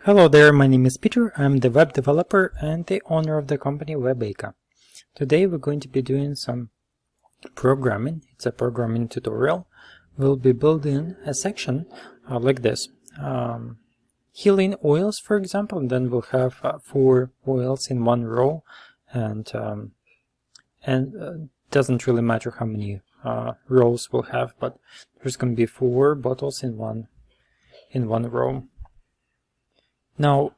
Hello there, my name is Peter. I'm the web developer and the owner of the company WebACA. Today we're going to be doing some programming. It's a programming tutorial. We'll be building a section like this. Healing oils, for example, and then we'll have 4 oils in one row, and doesn't really matter how many rows we'll have, but there's going to be 4 bottles in one row. Now,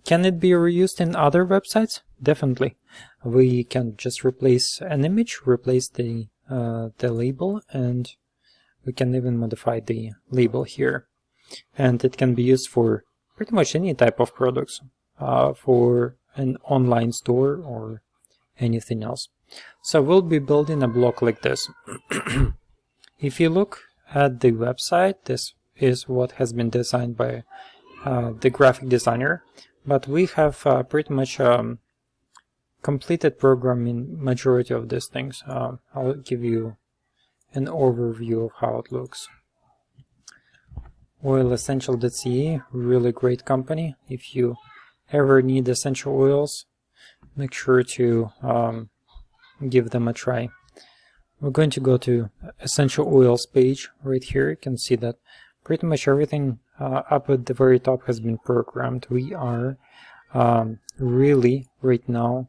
can it be reused in other websites? Definitely. We can just replace an image, replace the label, and we can even modify the label here. And it can be used for pretty much any type of products, for an online store or anything else. So we'll be building a block like this. If you look at the website, this is what has been designed by the graphic designer, but we have pretty much completed programming majority of these things. I'll give you an overview of how it looks. Oilessential.ca, really great company. If you ever need essential oils, make sure to give them a try. We're going to go to essential oils page right here. You can see that pretty much everything up at the very top has been programmed. We are really right now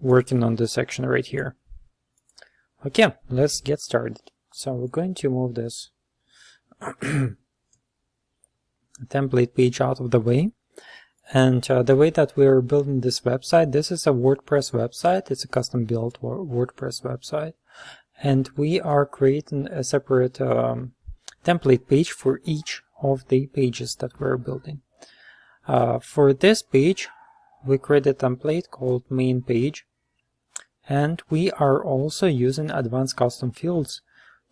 working on this section right here. Okay, let's get started. So we're going to move this template page out of the way. And the way that we're building this website, this is a WordPress website. It's a custom built WordPress website. And we are creating a separate template page for each of the pages that we're building. For this page, we create a template called main page, and we are also using advanced custom fields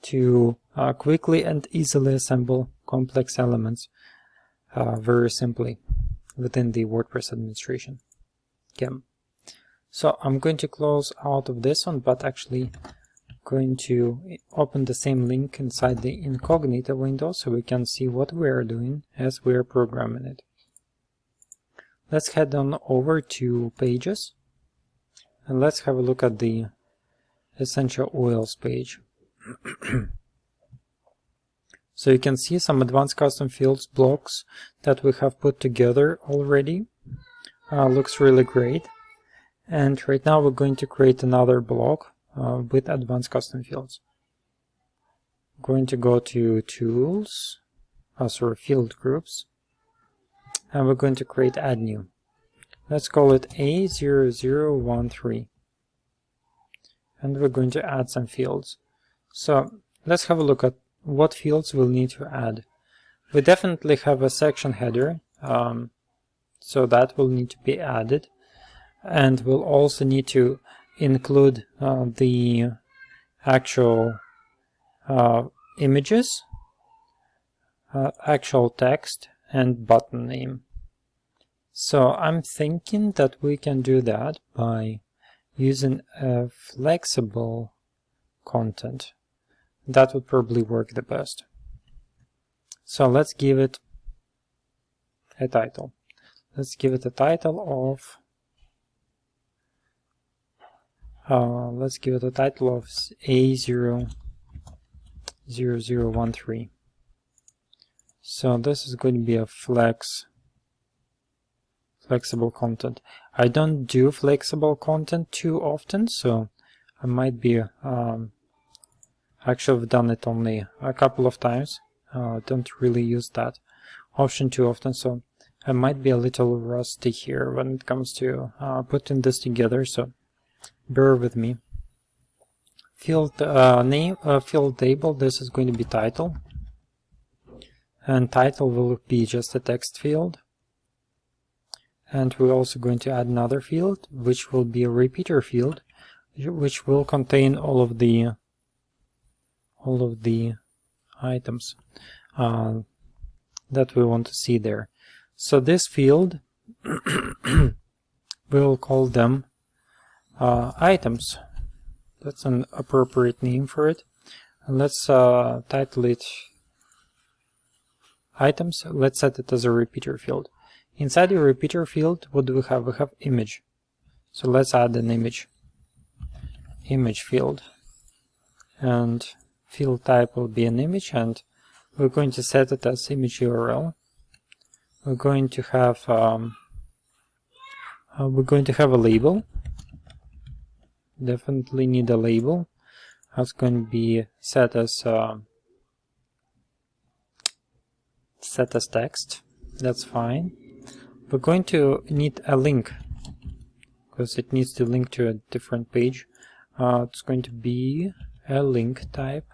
to quickly and easily assemble complex elements very simply within the WordPress administration. Okay. So I'm going to close out of this one, but actually going to open the same link inside the incognito window so we can see what we are doing as we are programming it. Let's head on over to pages and let's have a look at the essential oils page. So you can see some advanced custom fields blocks that we have put together already. Looks really great. And right now we're going to create another block with advanced custom fields. I'm going to go to tools, field groups, and we're going to create add new. Let's call it A0013, and we're going to add some fields. So let's have a look at what fields we'll need to add. We definitely have a section header, so that will need to be added, and we'll also need to include the actual images, actual text, and button name. So I'm thinking that we can do that by using a flexible content. That would probably work the best. So let's give it a title. Let's give it a title of A0013. So this is going to be a flexible content. I don't do flexible content too often, so I might be actually I've done it only a couple of times. Don't really use that option too often, so I might be a little rusty here when it comes to putting this together, so bear with me. Field name, field label, this is going to be title, and title will be just a text field. And we're also going to add another field, which will be a repeater field, which will contain all of the items that we want to see there. So this field, we'll call them items. That's an appropriate name for it. And let's title it items, let's set it as a repeater field. Inside the repeater field, what do we have? We have image. So let's add an image field, and field type will be an image, and we're going to set it as image URL. We're going to have a label. Definitely need a label. It's going to be set as text. That's fine. We're going to need a link because it needs to link to a different page. It's going to be a link type,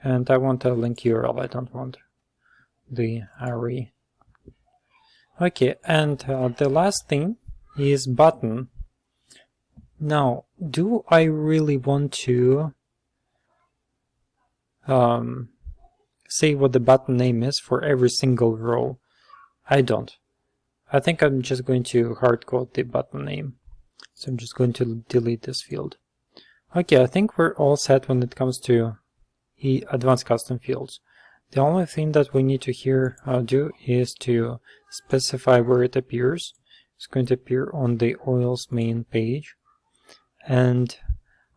and I want a link URL. I don't want the array. Okay, and the last thing is button. Now, do I really want to say what the button name is for every single row? I don't. I think I'm just going to hard-code the button name. So I'm just going to delete this field. Okay, I think we're all set when it comes to advanced custom fields. The only thing that we need to do is to specify where it appears. It's going to appear on the oils main page. And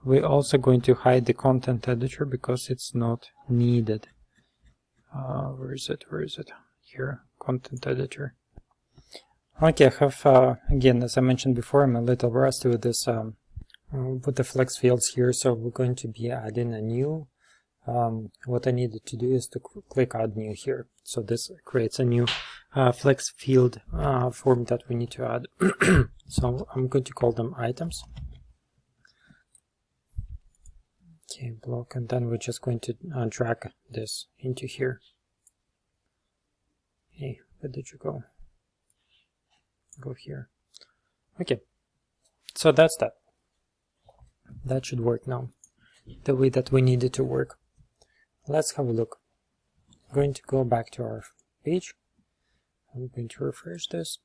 we're also going to hide the content editor because it's not needed. Where is it? Here, content editor. Okay, I have, again, as I mentioned before, I'm a little rusty with this, with the flex fields here, so we're going to be adding a new. What I needed to do is to click add new here. So this creates a new flex field form that we need to add. So I'm going to call them items. Okay, block, and then we're just going to drag this into here. Hey, where did you go? Go here. Okay, so that's that. That should work now, the way that we need it to work. Let's have a look. I'm going to go back to our page. I'm going to refresh this.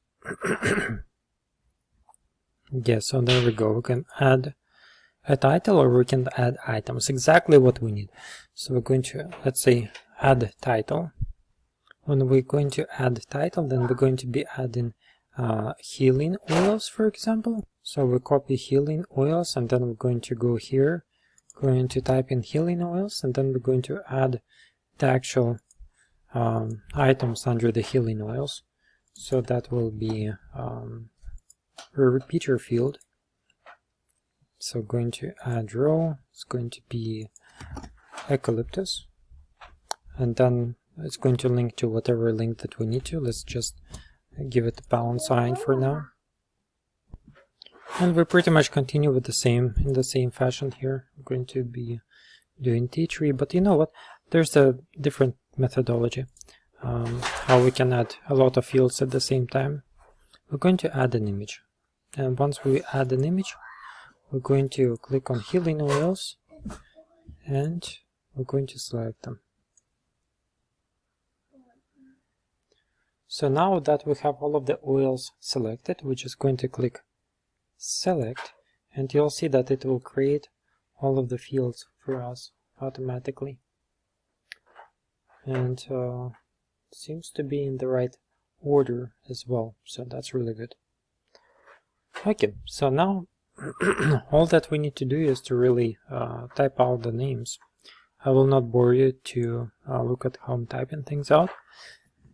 Yeah, so there we go. We can add a title or we can add items. Exactly what we need. So we're going to, let's say, add title. When we're going to add title, then we're going to be adding healing oils, for example. So we copy healing oils, and then we're going to go here, going to type in healing oils, and then we're going to add the actual items under the healing oils. So that will be a repeater field. So going to add row, it's going to be eucalyptus, and then it's going to link to whatever link that we need to. Let's just give it a pound sign for now. And we pretty much continue with in the same fashion here. I'm going to be doing T3, but you know what? There's a different methodology, how we can add a lot of fields at the same time. We're going to add an image. And once we add an image, we're going to click on healing oils, and we're going to select them. So now that we have all of the oils selected, we're just going to click select, and you'll see that it will create all of the fields for us automatically. And seems to be in the right order as well, so that's really good. Okay, so now all that we need to do is to really type out the names. I will not bore you to look at how I'm typing things out.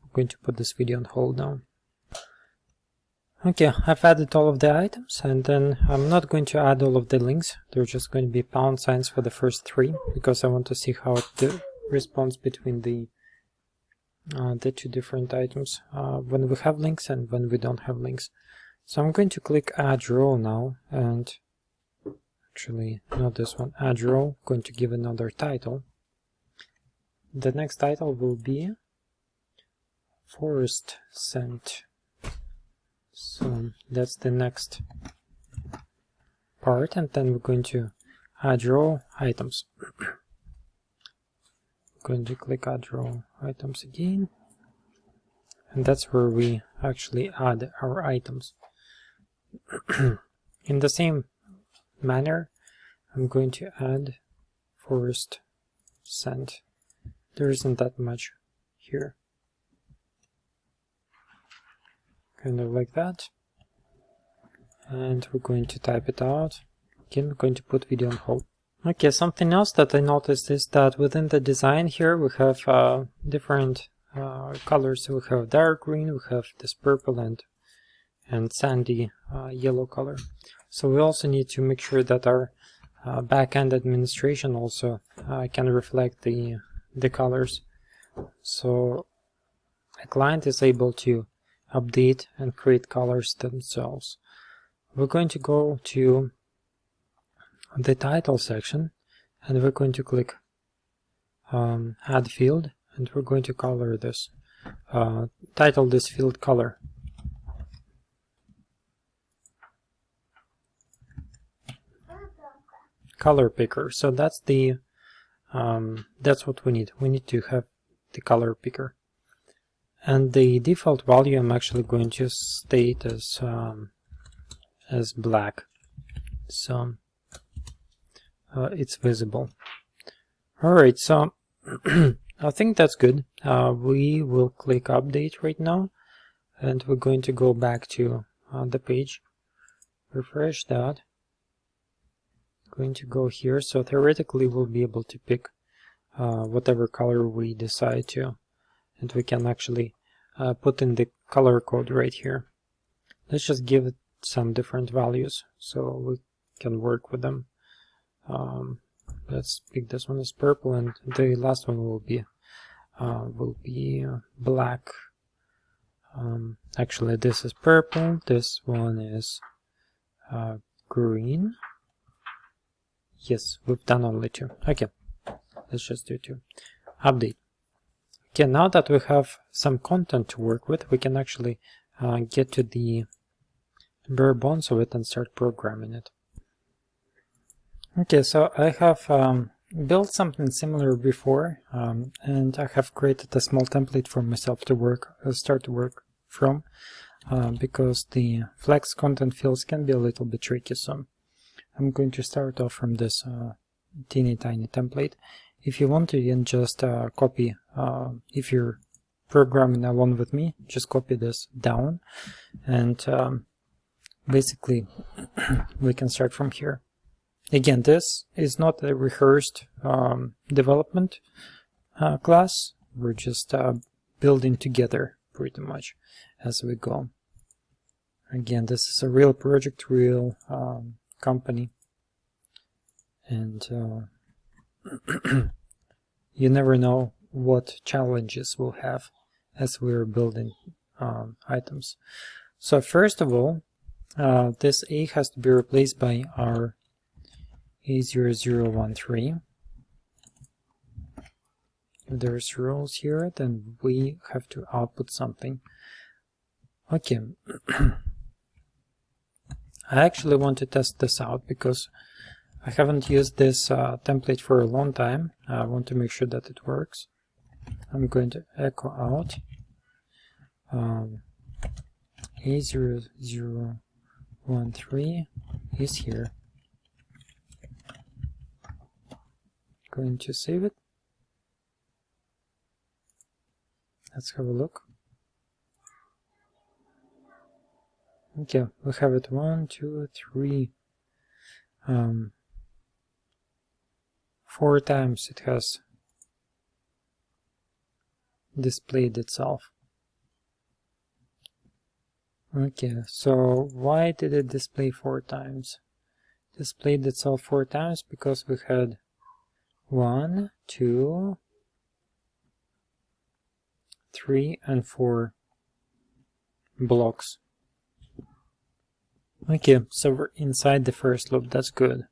I'm going to put this video on hold now. Okay, I've added all of the items, and then I'm not going to add all of the links. They're just going to be pound signs for the first 3, because I want to see how it responds between the 2 different items, when we have links and when we don't have links. So I'm going to click add row now, and actually not this one, add row. I'm going to give another title. The next title will be forest scent. So that's the next part, and then we're going to add row items. Going to click add row items again, and that's where we actually add our items. In the same manner, I'm going to add forest scent. There isn't that much here. kind of like that. And we're going to type it out. Again, we're going to put video on hold. Okay, something else that I noticed is that within the design here we have different colors. We have dark green, we have this purple and sandy yellow color. So we also need to make sure that our backend administration also can reflect the colors. So a client is able to update and create colors themselves. We're going to go to the title section and we're going to click add field, and we're going to color this, title this field color. Color picker. So that's the that's what we need. We need to have the color picker. And the default value I'm actually going to state as black, so it's visible. Alright, so I think that's good. We will click update right now, and we're going to go back to the page, refresh that. Going to go here, so theoretically we'll be able to pick whatever color we decide to, and we can actually put in the color code right here. Let's just give it some different values so we can work with them. Let's pick this one as purple, and the last one will be black. Actually, this is purple, this one is green. Yes, we've done only two. Okay, let's just do two. Update. Okay, now that we have some content to work with, we can actually get to the bare bones of it and start programming it. Okay, so I have built something similar before, and I have created a small template for myself to start to work from, because the flex content fields can be a little bit tricky. So I'm going to start off from this teeny tiny template. If you want to, you can just copy, if you're programming along with me, just copy this down, and basically we can start from here. Again, this is not a rehearsed development class. We're just building together pretty much as we go. Again, this is a real project, real company, and you never know what challenges we'll have as we're building items. So first of all, this A has to be replaced by our A0013. If there's rules here, then we have to output something. Okay. I actually want to test this out because I haven't used this template for a long time. I want to make sure that it works. I'm going to echo out A0013 is here. Going to save it. Let's have a look. Okay, we have it 1, 2, 3, 4 times it has displayed itself. Okay, so why did it display 4 times? Displayed itself 4 times because we had 1, 2, 3, and 4 blocks. Okay, so we're inside the first loop. That's good.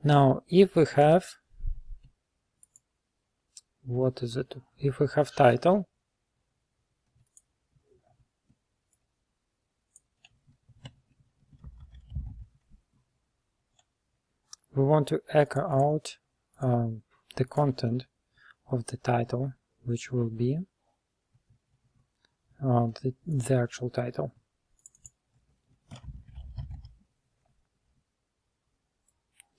Now, if we have, what is it? If we have title, we want to echo out the content of the title, which will be the actual title.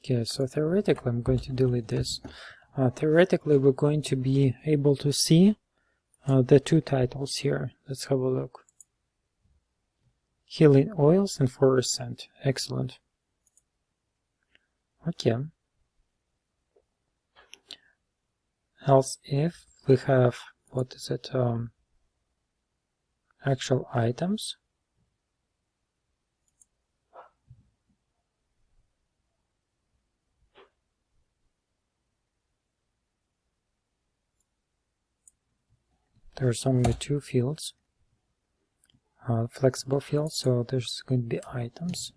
Okay, so theoretically I'm going to delete this. Theoretically we're going to be able to see the two titles here. Let's have a look. Healing oils and forest scent. Excellent. Okay. Else if we have, what is it, actual items. There's only two fields, flexible fields, so there's going to be items.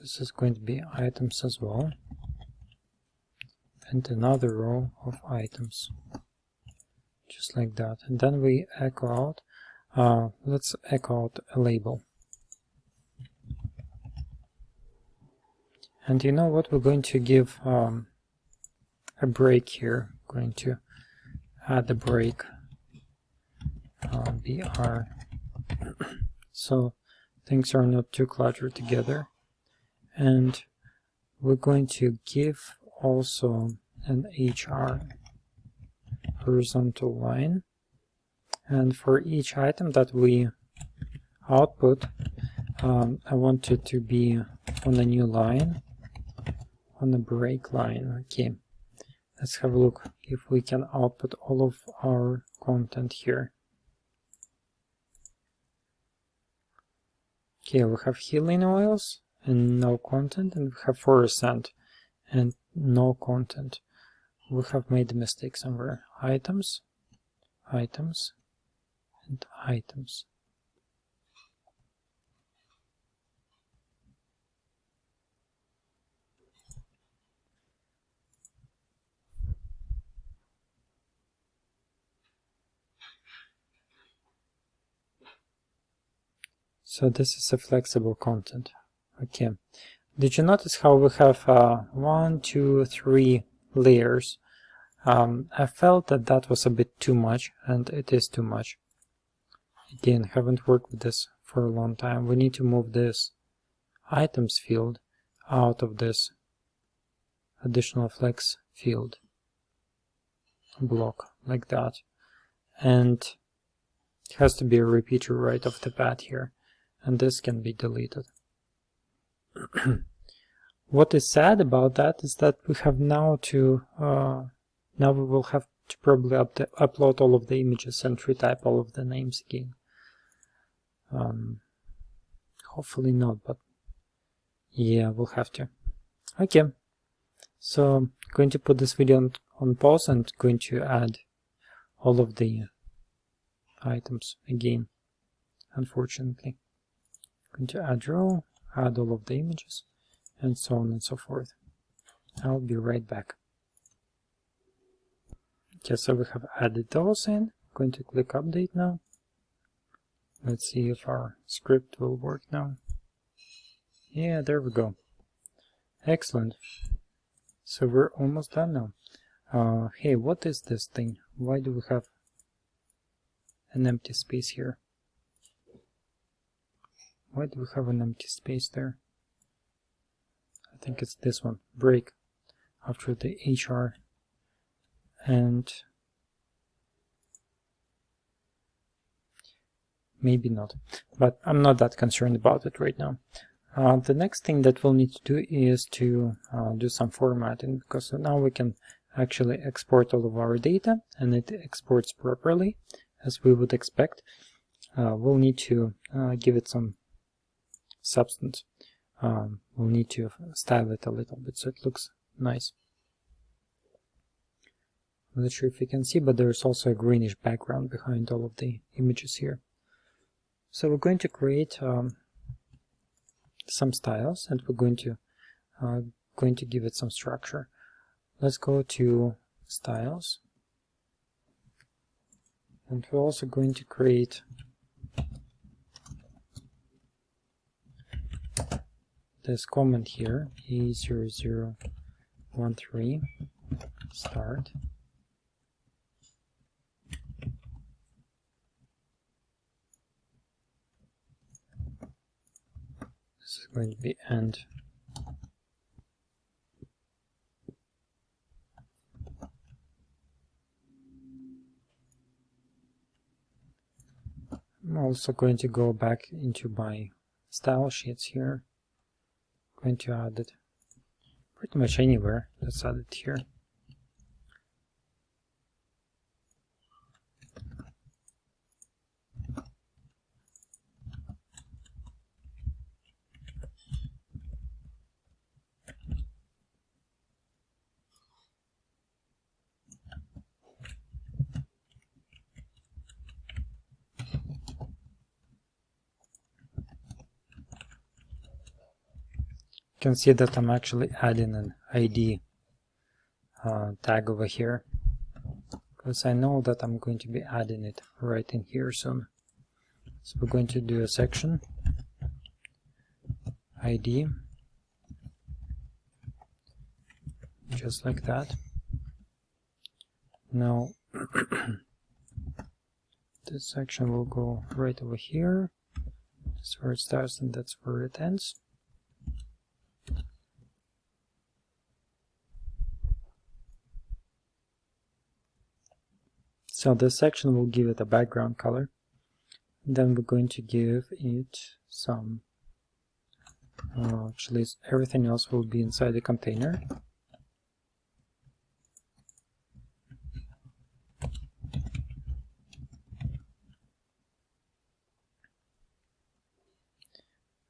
This is going to be items as well. And another row of items. Just like that. And then we echo out, let's echo out a label. And you know what, we're going to give a break here. Going to add a break, BR, so things are not too cluttered together. And we're going to give also an HR, horizontal line, and for each item that we output, I want it to be on a new line, on a break line. Okay. Let's have a look if we can output all of our content here. Okay, we have healing oils and no content, and we have forest scent and no content. We have made a mistake somewhere. Items, items, and items. So this is a flexible content. Okay. Did you notice how we have 1, 2, 3 layers? I felt that that was a bit too much, and it is too much. Again, haven't worked with this for a long time. We need to move this items field out of this additional flex field block, like that. And it has to be a repeater right off the bat here. And this can be deleted. What is sad about that is that we have now to now we will have to probably upload all of the images and retype all of the names again. Hopefully not, but yeah, we'll have to. Okay, so I'm going to put this video on pause and going to add all of the items again, unfortunately. Going to add row, add all of the images, and so on and so forth. I'll be right back. Okay, so we have added those in. Going to click update now. Let's see if our script will work now. Yeah, there we go. Excellent. So we're almost done now. Hey, what is this thing? Why do we have an empty space here? Why do we have an empty space there? I think it's this one. Break after the HR. And maybe not. But I'm not that concerned about it right now. The next thing that we'll need to do is to do some formatting, because now we can actually export all of our data, and it exports properly as we would expect. We'll need to give it some substance. We'll need to style it a little bit so it looks nice. I'm not sure if you can see, but there's also a greenish background behind all of the images here. So we're going to create some styles, and we're going to give it some structure. Let's go to styles, and we're also going to create this comment here, A0013 start. This is going to be end. also going to go back into my style sheets here. Going to add it pretty much anywhere. Let's add it here. You can see that I'm actually adding an ID tag over here, because I know that I'm going to be adding it right in here soon. So we're going to do a section ID, just like that. Now this section will go right over here. That's where it starts and that's where it ends. So this section will give it a background color. Then we're going to give it some, actually everything else will be inside the container.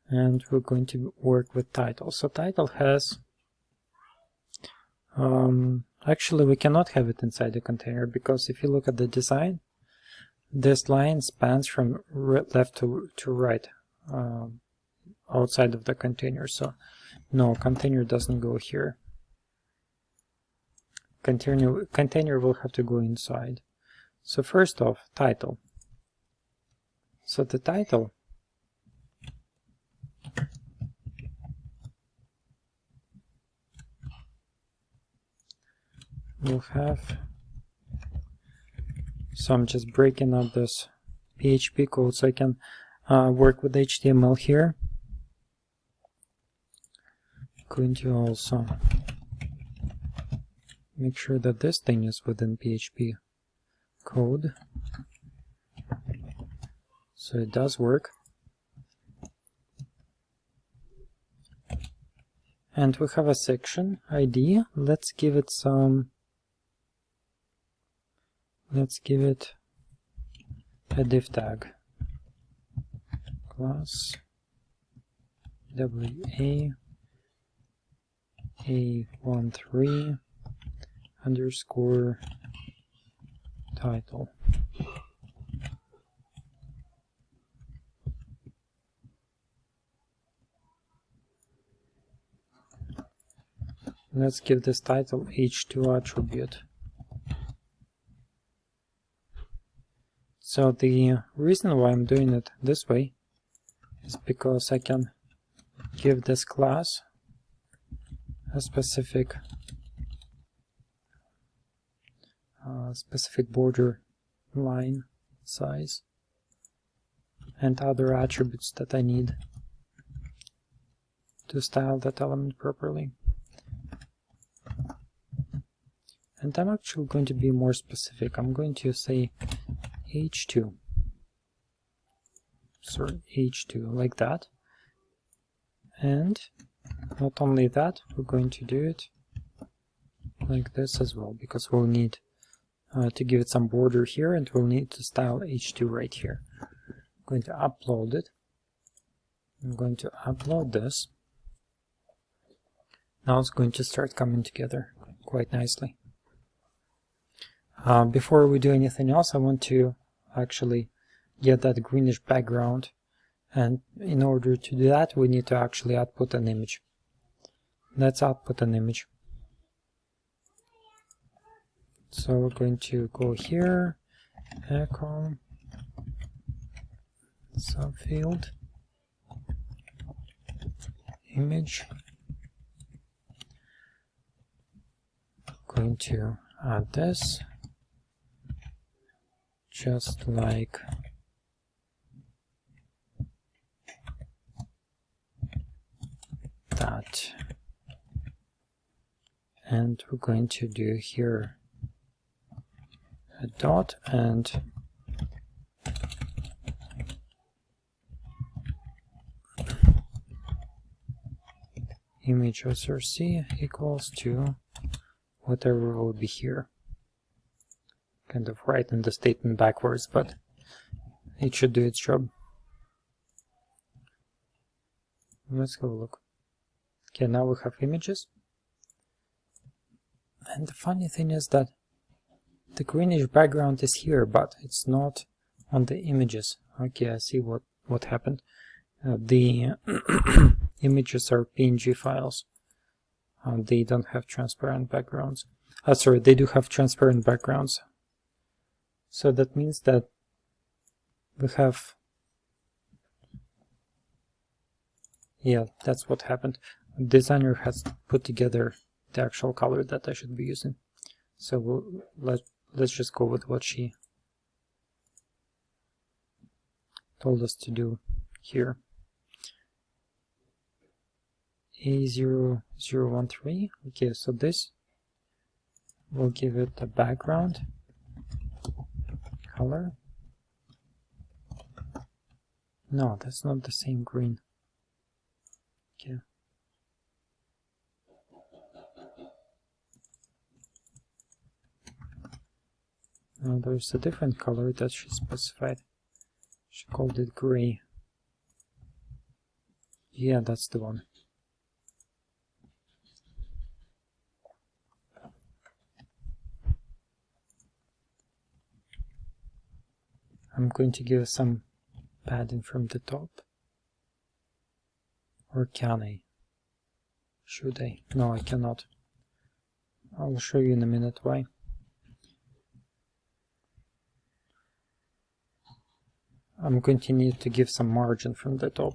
And we're going to work with title. So title has, actually we cannot have it inside the container, because if you look at the design, this line spans from left to right outside of the container. So no, container doesn't go here. Container will have to go inside. So first off, title. So the title will have, so I'm just breaking up this PHP code so I can work with HTML here. Going to also make sure that this thing is within PHP code, so it does work. And we have a section ID. Let's give it some, let's give it a div tag, class WA-A13 underscore title. Let's give this title h2 attribute. So the reason why I'm doing it this way is because I can give this class a specific border line size and other attributes that I need to style that element properly. And I'm actually going to be more specific. I'm going to say h2, sorry, h2, like that. And not only that, we're going to do it like this as well, because we'll need to give it some border here, and we'll need to style h2 right here. I'm going to upload it. I'm going to upload this. Now it's going to start coming together quite nicely. Before we do anything else, I want to actually get that greenish background, and in order to do that we need to actually output an image. Let's output an image. So we're going to go here, echo subfield image, going to add this just like that, and we're going to do here a dot and image src equals to whatever will be here. Kind of writing the statement backwards, but it should do its job. Let's have a look. Okay, now we have images. And the funny thing is that the greenish background is here, but it's not on the images. Okay, I see what happened. The images are PNG files. They don't have transparent backgrounds. Sorry, they do have transparent backgrounds. So that means that we have... Yeah, that's what happened. The designer has put together the actual color that I should be using. So let's just go with what she told us to do here. A0013. Okay, so this will give it a background color. No, that's not the same green. Okay. Now there's a different color that she specified. She called it gray. Yeah, that's the one. I'm going to give some padding from the top. Or can I? Should I? No, I cannot. I'll show you in a minute why. I'm going to need to give some margin from the top.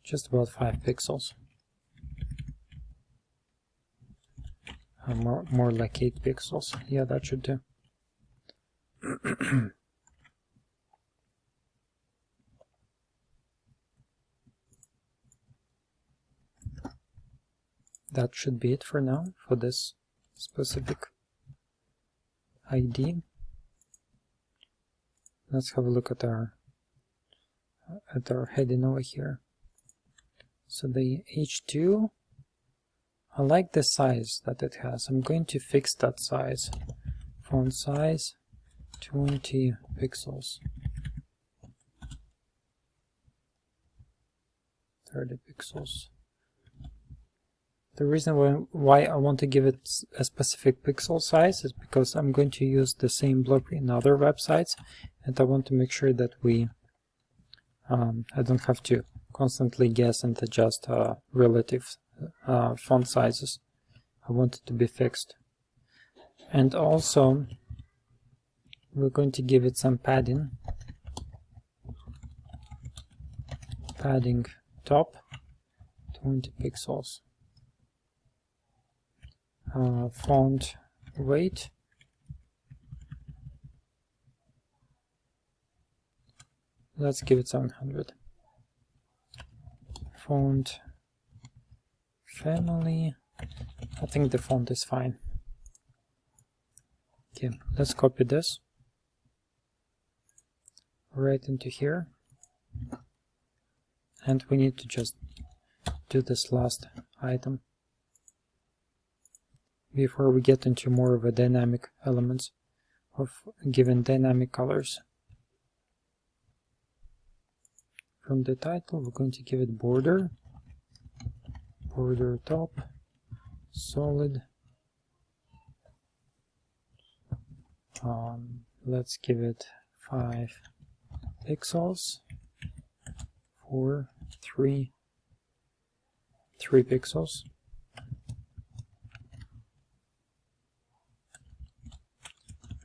Just about 5 pixels. More like 8 pixels. Yeah, that should do. That should be it for now, for this specific ID. Let's have a look at our heading over here. So the H2, I like the size that it has. I'm going to fix that size. Font size 20 pixels. 30 pixels. The reason why I want to give it a specific pixel size is because I'm going to use the same block in other websites, and I want to make sure that I don't have to constantly guess and adjust relative font sizes. I want it to be fixed. And also, we're going to give it some padding. Padding top, 20 pixels. Font weight, let's give it 700. Font family, I think the font is fine. Okay, let's copy this right into here, and we need to just do this last item before we get into more of a dynamic elements of given dynamic colors. From the title, we're going to give it border, border top, solid. Let's give it 5 pixels, 3 pixels.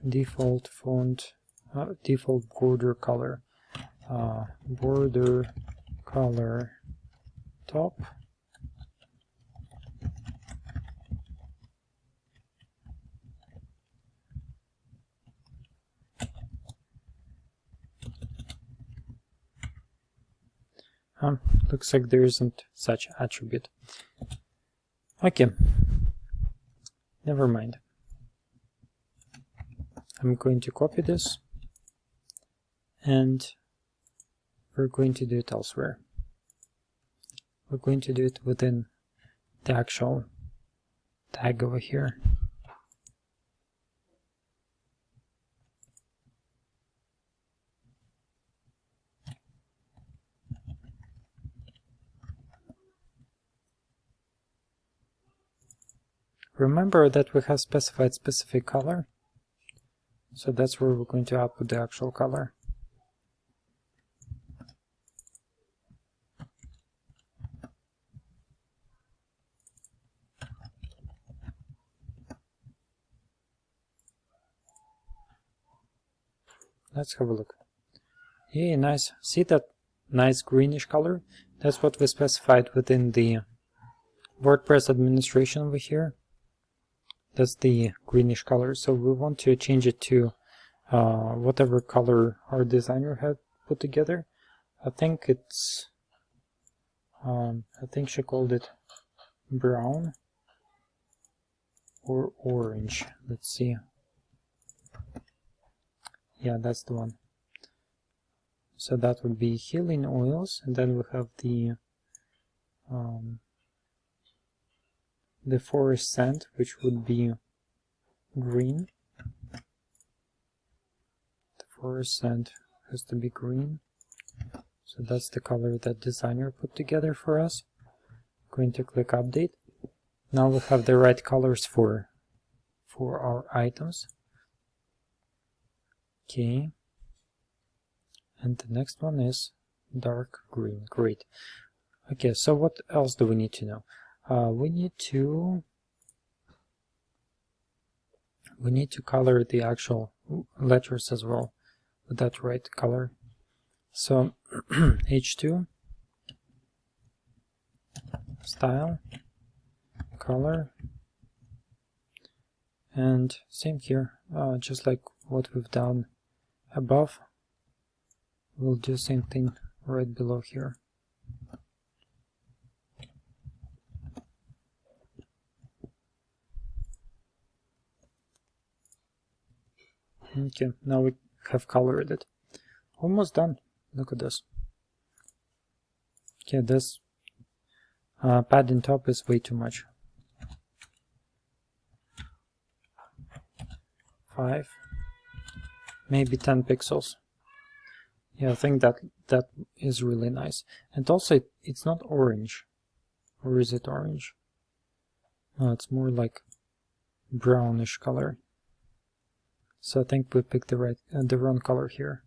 Default font, default border color, border color top, looks like there isn't such attribute. Okay, never mind. I'm going to copy this, and we're going to do it elsewhere. we're going to do it within the actual tag over here. Remember that we have specified specific color, so that's where we're going to output the actual color. Let's have a look. Yeah, nice. See that nice greenish color? That's what we specified within the WordPress administration over here. That's the greenish color. So we want to change it to whatever color our designer had put together. I think it's I think she called it brown or orange. Let's see. Yeah, that's the one. So that would be healing oils, and then we have the forest scent, which would be green. The forest scent has to be green. So that's the color that designer put together for us. Going to click update. Now we have the right colors for our items. Okay. And the next one is dark green. Great. Okay, so what else do we need to know? We need to color the actual letters as well with that right color. So H2 style color, and same here, just like what we've done above, we'll do the same thing right below here. Okay, now we have colored it. Almost done. Look at this. Okay, this padding top is way too much. 5, maybe 10 pixels. Yeah, I think that is really nice. And also, it's not orange. Or is it orange? No, it's more like brownish color. So I think we picked the wrong color here.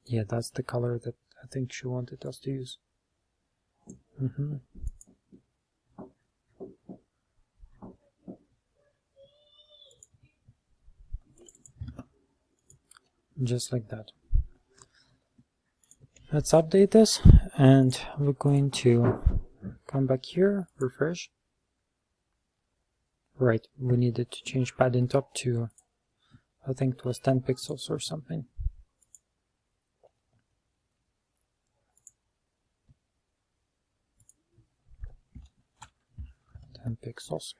Yeah, that's the color that I think she wanted us to use. Just like that. Let's update this, and we're going to come back here, refresh. Right, we needed to change padding top to, I think it was 10 pixels or something. 10 pixels.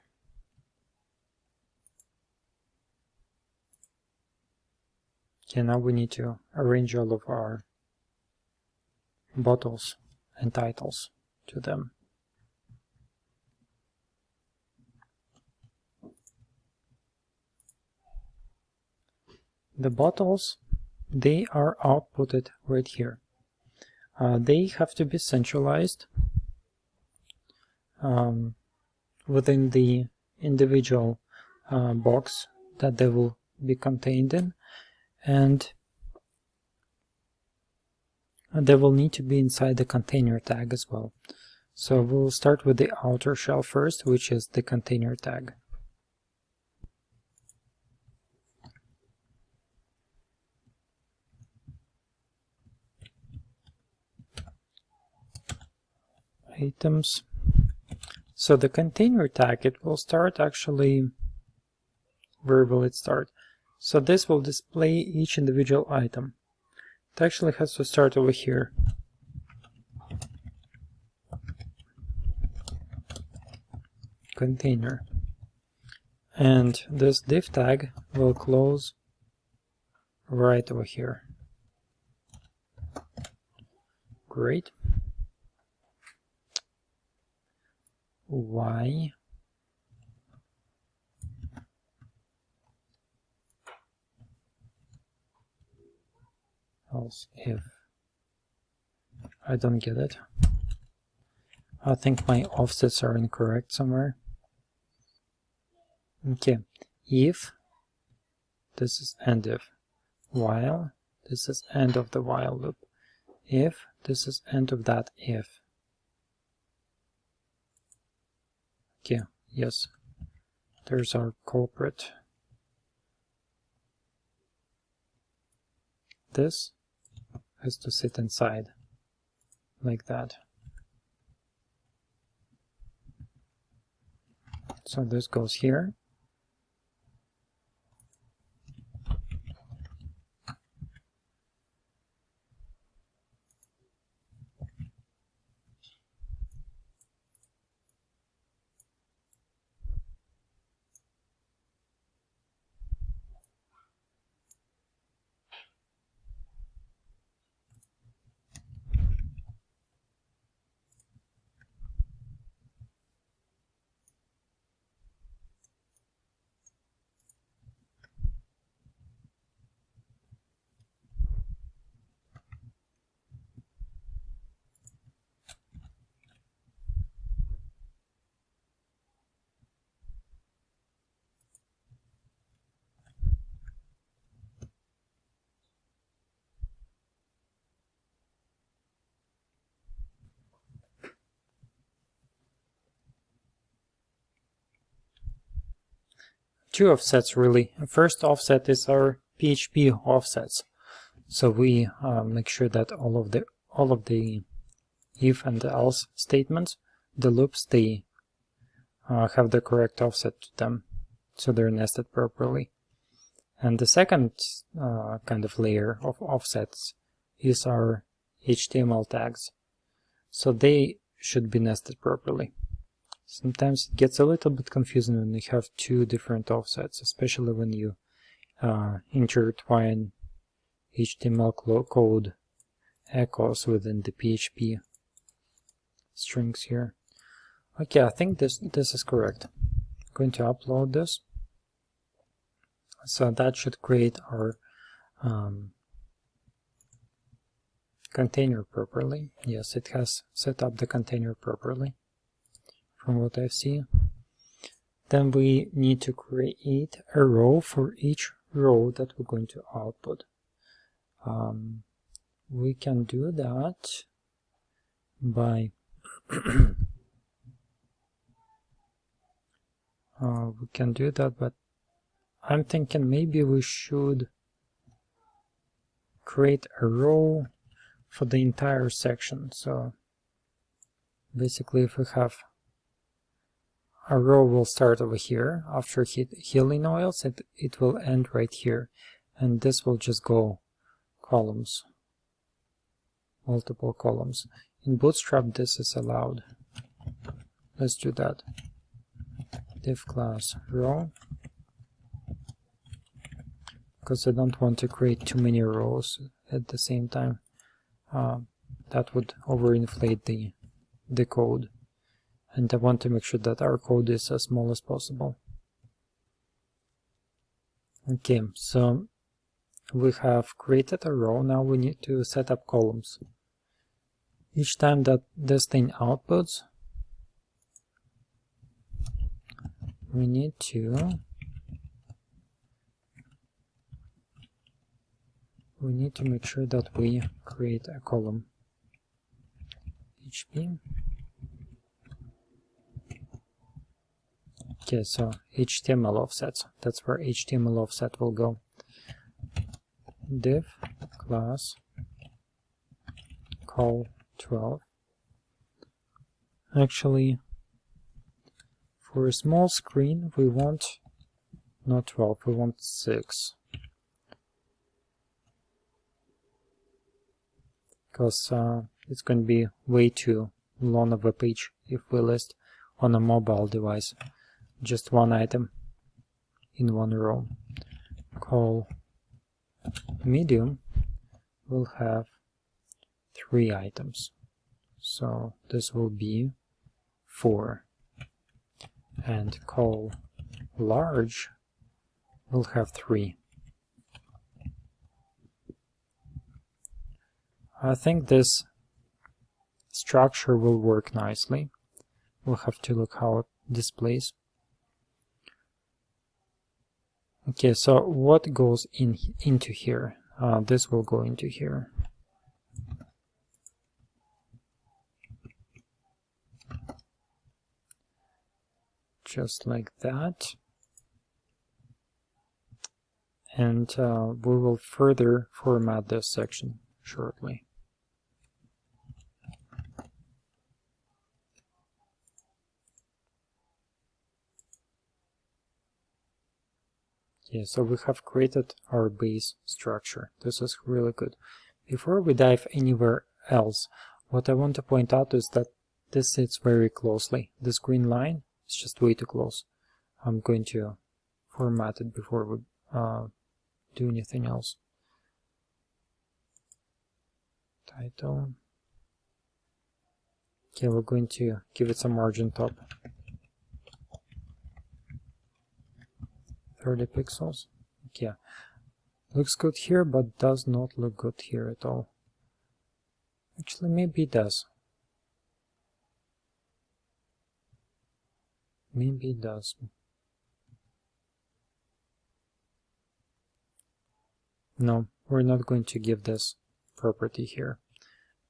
Okay, now we need to arrange all of our bottles and titles to them. The bottles, they are outputted right here. They have to be centralized within the individual box that they will be contained in, and they will need to be inside the container tag as well. So we'll start with the outer shell first, which is the container tag. Items. So the container tag, it will start actually, where will it start? So this will display each individual item. It actually has to start over here. Container. And this div tag will close right over here. Great. Y else if. I don't get it. I think my offsets are incorrect somewhere. Okay, if this is end if, while this is end of the while loop, if this is end of that if. Okay, yes, there's our culprit. This has to sit inside like that. So this goes here. Two offsets really. First offset is our PHP offsets. So we make sure that all of the if and else statements, the loops, they have the correct offset to them, so they're nested properly. And the second kind of layer of offsets is our HTML tags. So they should be nested properly. Sometimes it gets a little bit confusing when you have two different offsets, especially when you intertwine HTML code echoes within the PHP strings here. Okay, I think this is correct. I'm going to upload this. So that should create our container properly. Yes, it has set up the container properly, from what I've seen. Then we need to create a row for each row that we're going to output. We can do that by but I'm thinking maybe we should create a row for the entire section. So basically, if we have a row will start over here after healing oils, it will end right here, and this will just go columns, multiple columns. In Bootstrap this is allowed. Let's do that. Div class row, because I don't want to create too many rows at the same time. That would overinflate the code, and I want to make sure that our code is as small as possible. Okay, so we have created a row. Now we need to set up columns. Each time that this thing outputs, we need to make sure that we create a column. PHP. Okay, so HTML offsets. That's where HTML offset will go. Div class call 12. Actually, for a small screen, we want not 12, we want 6. Because it's going to be way too long of a page if we list on a mobile device just one item. in one row. Call medium will have 3 items. So this will be 4. And call large will have 3. I think this structure will work nicely. We'll have to look how it displays. Okay, so what goes into here? This will go into here. Just like that. And we will further format this section shortly. Okay, so we have created our base structure. This is really good. Before we dive anywhere else, what I want to point out is that this sits very closely. This green line is just way too close. I'm going to format it before we do anything else. Title. Okay, we're going to give it some margin top. 30 pixels. Yeah, looks good here, but does not look good here at all. Actually, maybe it does. Maybe it does. No, we're not going to give this property here.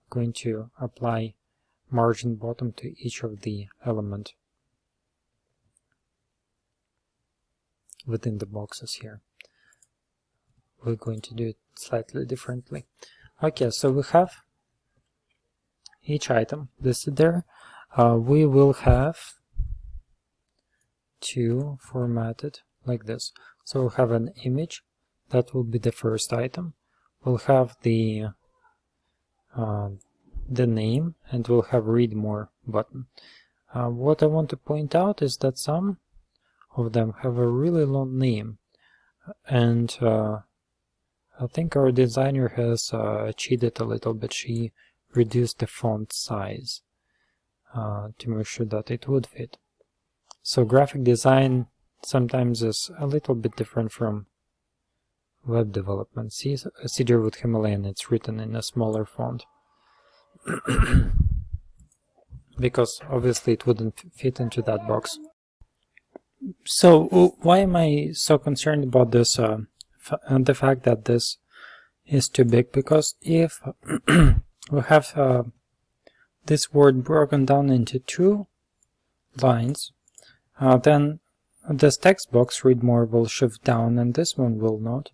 We're going to apply margin bottom to each of the element within the boxes here. We're going to do it slightly differently. Okay, so we have each item listed there. We will have to format it like this. So we'll have an image. That will be the first item. We'll have the name, and we'll have read more button. What I want to point out is that some of them have a really long name, and I think our designer has cheated a little bit. She reduced the font size to make sure that it would fit. So graphic design sometimes is a little bit different from web development. See Cedarwood Himalayan, it's written in a smaller font because obviously it wouldn't fit into that box. So why am I so concerned about this, the fact that this is too big? Because if we have this word broken down into 2 lines, then this text box read more will shift down and this one will not,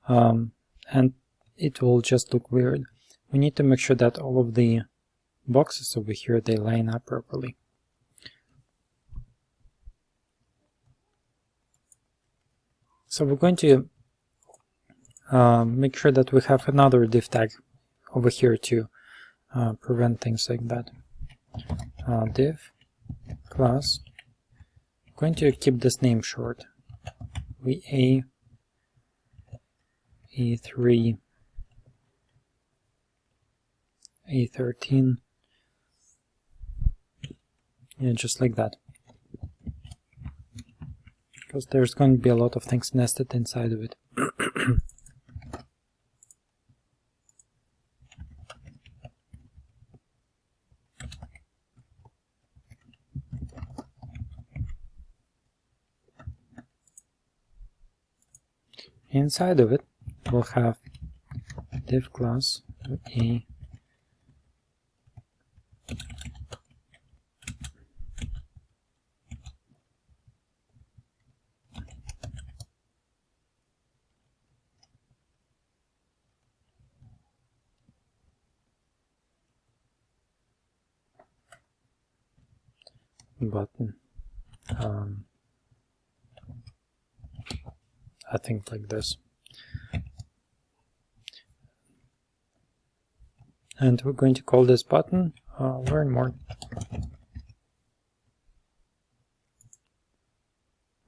and it will just look weird. We need to make sure that all of the boxes over here, they line up properly. So we're going to make sure that we have another div tag over here to prevent things like that. Div class. I'm going to keep this name short. A3, A13. Yeah, just like that. Because there's going to be a lot of things nested inside of it. Inside of it, we'll have div class a button. I think like this. And we're going to call this button learn more.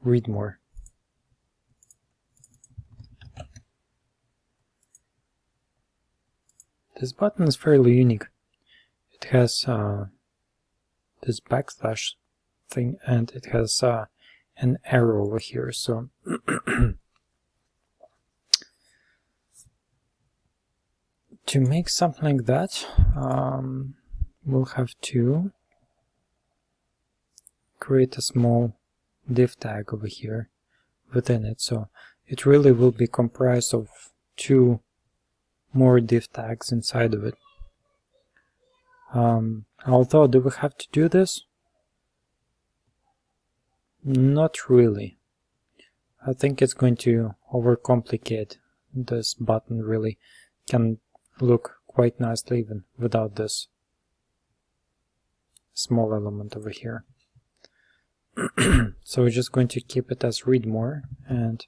Read more. This button is fairly unique. It has this backslash thing, and it has an arrow over here. So to make something like that, we'll have to create a small div tag over here within it. So it really will be comprised of 2 more div tags inside of it. Although, do we have to do this? Not really. I think it's going to overcomplicate this button. Really can look quite nicely even without this small element over here. So we're just going to keep it as read more, and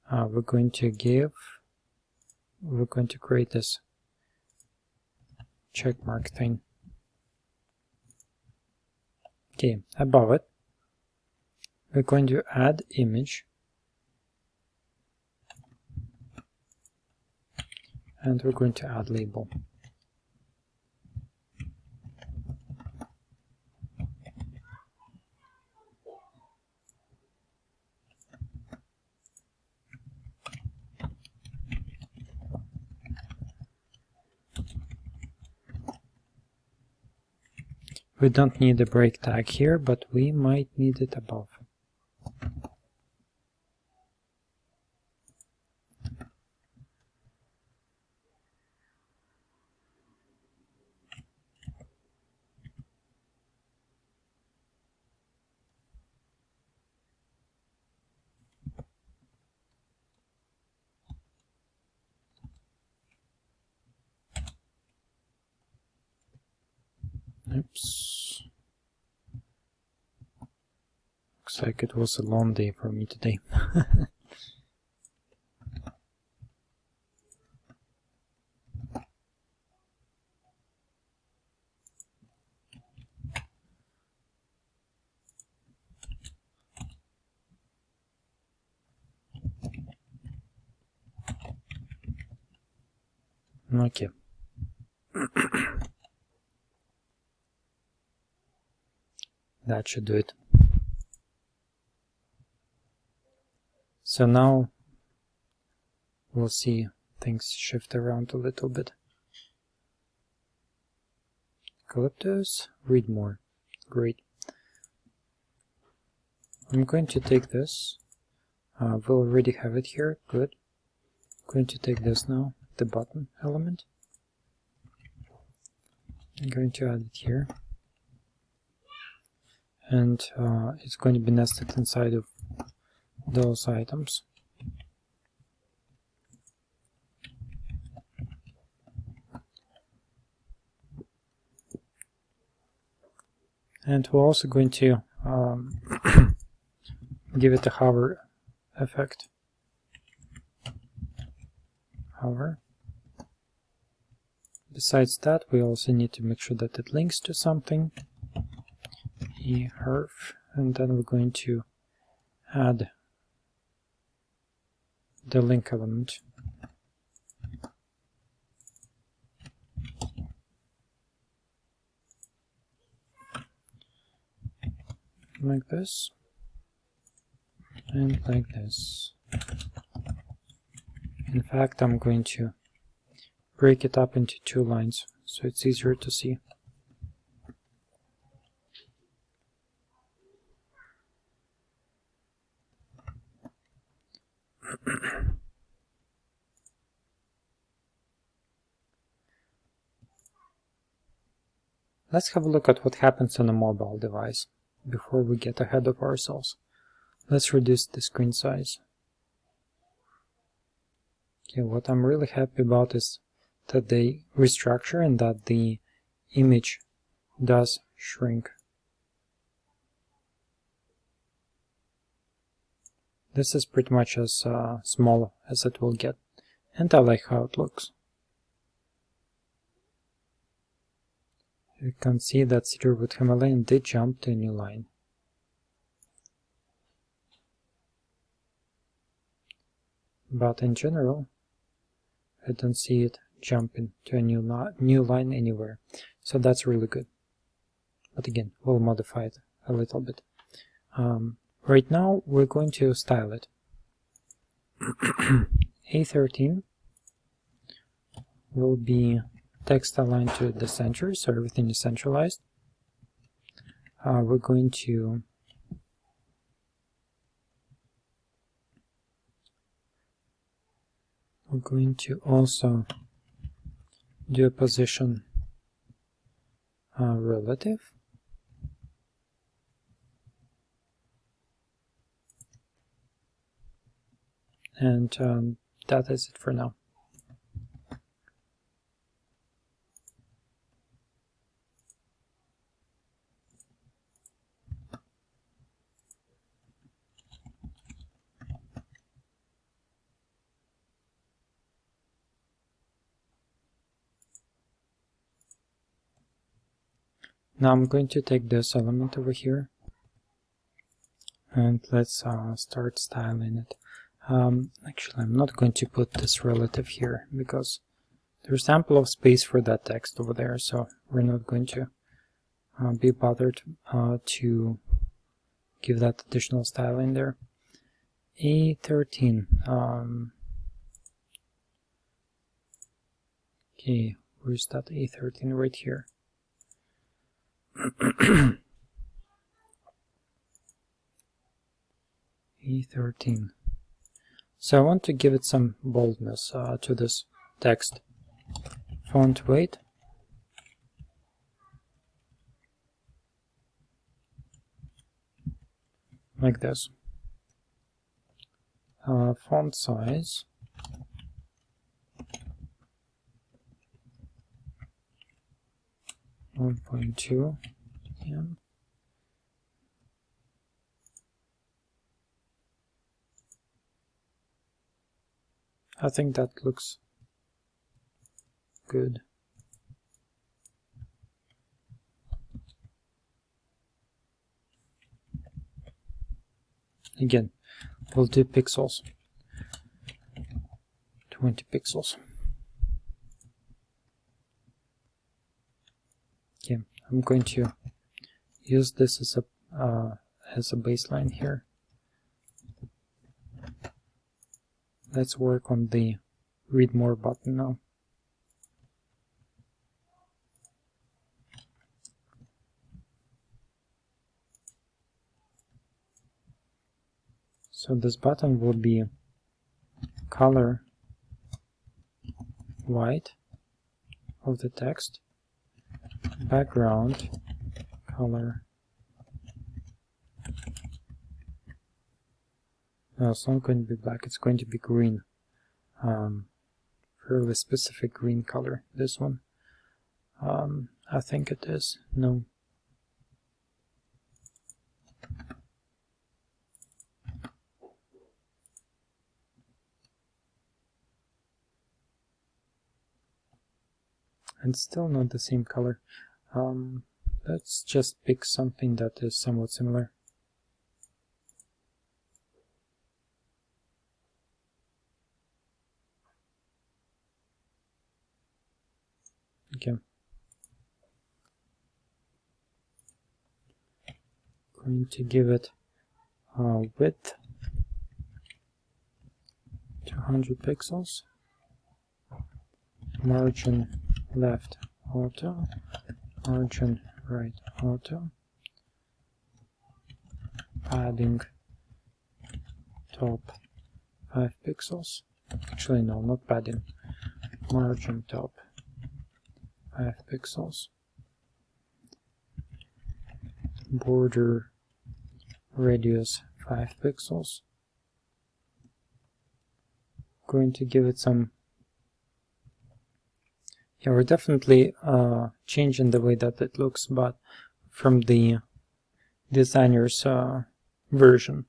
we're going to create this check mark thing. Okay, above it we're going to add image, and we're going to add label. We don't need a break tag here, but we might need it above. Oops. Looks like it was a long day for me today. Okay. That should do it. So now we'll see things shift around a little bit. Calyptos, read more. Great. I'm going to take this. We'll already have it here. Good. I'm going to take this now, the button element. I'm going to add it here. And it's going to be nested inside of those items. And we're also going to give it a hover effect. Hover. Besides that, we also need to make sure that it links to something. Href, and then we're going to add the link element. Like this, and like this. In fact, I'm going to break it up into 2 lines so it's easier to see. Let's have a look at what happens on a mobile device before we get ahead of ourselves. Let's reduce the screen size. Okay, what I'm really happy about is that they restructure and that the image does shrink. This is pretty much as small as it will get, and I like how it looks. You can see that Cedarwood Himalayan did jump to a new line. But in general, I don't see it jump into a new line anywhere. So that's really good. But again, we'll modify it a little bit. Right now we're going to style it. A13 will be text aligned to the center, so everything is centralized. We're going to also do a position relative. And that is it for now. Now I'm going to take this element over here and let's start styling it. Actually, I'm not going to put this relative here because there's ample of space for that text over there, so we're not going to be bothered to give that additional style in there. A13. Okay, where's that A13? Right here. A13. So I want to give it some boldness to this text. Font weight. Like this. Font size. 1.2. Yeah. I think that looks good. Again, we'll do pixels. 20 pixels. Okay, I'm going to use this as a baseline here. Let's work on the read more button now. So this button will be color white of the text, background color. No, it's not going to be black, it's going to be green. Fairly specific green color, this one. I think it is. No. And still not the same color. Let's just pick something that is somewhat similar. Okay. Going to give it width 200 pixels, margin left auto, margin right auto, padding top 5 pixels. Actually no, not padding, margin top 5 pixels, border radius 5 pixels. Going to give it some, yeah, we're definitely changing the way that it looks, but from the designer's version.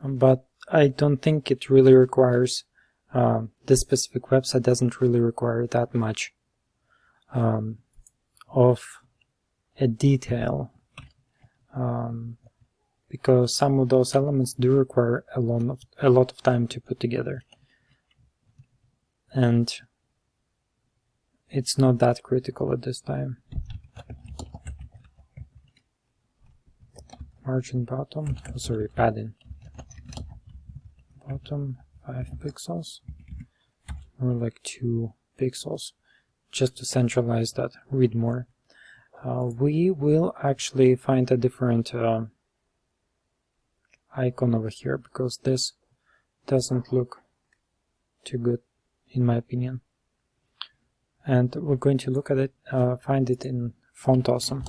But I don't think it really requires, this specific website doesn't really require that much of a detail, because some of those elements do require a lot of time to put together. And it's not that critical at this time. Margin bottom, oh, sorry, padding. Bottom 5 pixels, or like 2 pixels, just to centralize that, read more. We will actually find a different icon over here, because this doesn't look too good in my opinion. And we're going to look at it, find it in Font Awesome.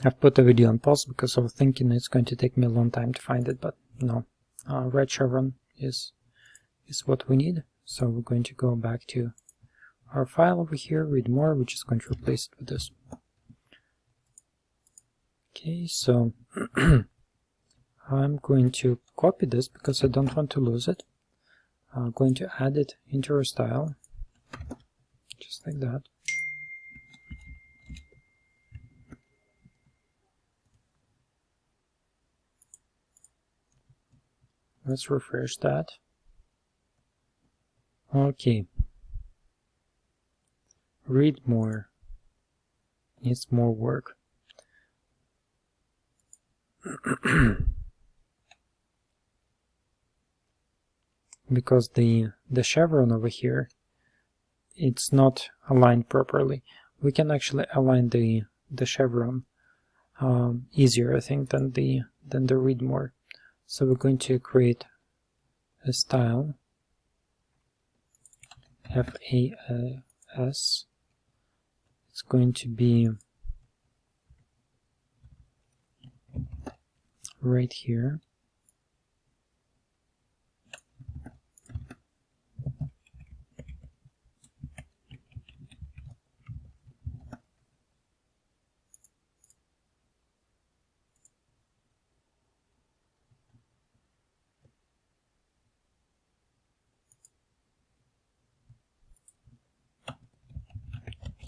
I've put the video on pause because I was thinking it's going to take me a long time to find it, but no. Red chevron is what we need. So we're going to go back to our file over here, read more, we're just going to replace it with this. Okay, so I'm going to copy this because I don't want to lose it. I'm going to add it into our style, just like that. Let's refresh that. Okay. Read more. Needs more work. Because the chevron over here, it's not aligned properly. We can actually align the chevron easier, I think, than the read more. So we're going to create a style, FAS. It's going to be right here.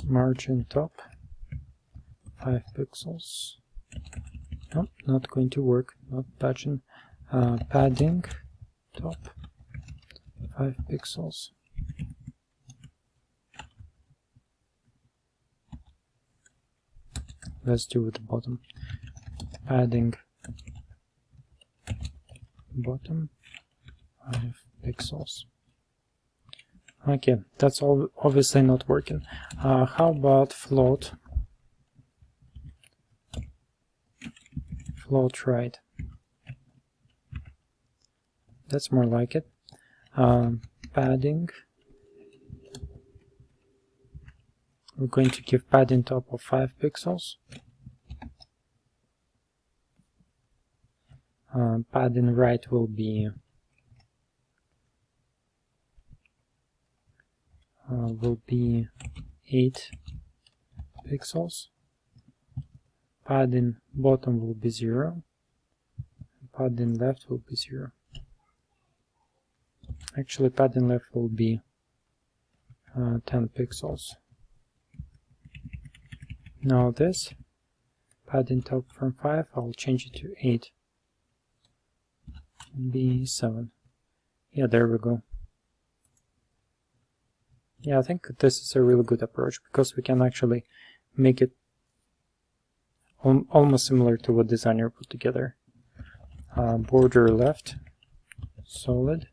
Margin top 5 pixels. Nope, not going to work. Not padding. Padding top 5 pixels. Let's do with the bottom. Padding bottom 5 pixels. Okay, that's all obviously not working. How about float? Float right. That's more like it. Padding. We're going to give padding top of 5 pixels. Padding right will be 8 pixels. Padding bottom will be 0. Padding left will be 0. Actually, padding left will be 10 pixels. Now this, padding top from 5, I'll change it to 8. Be 7. Yeah, there we go. Yeah, I think this is a really good approach because we can actually make it almost similar to what designer put together. Border left, solid.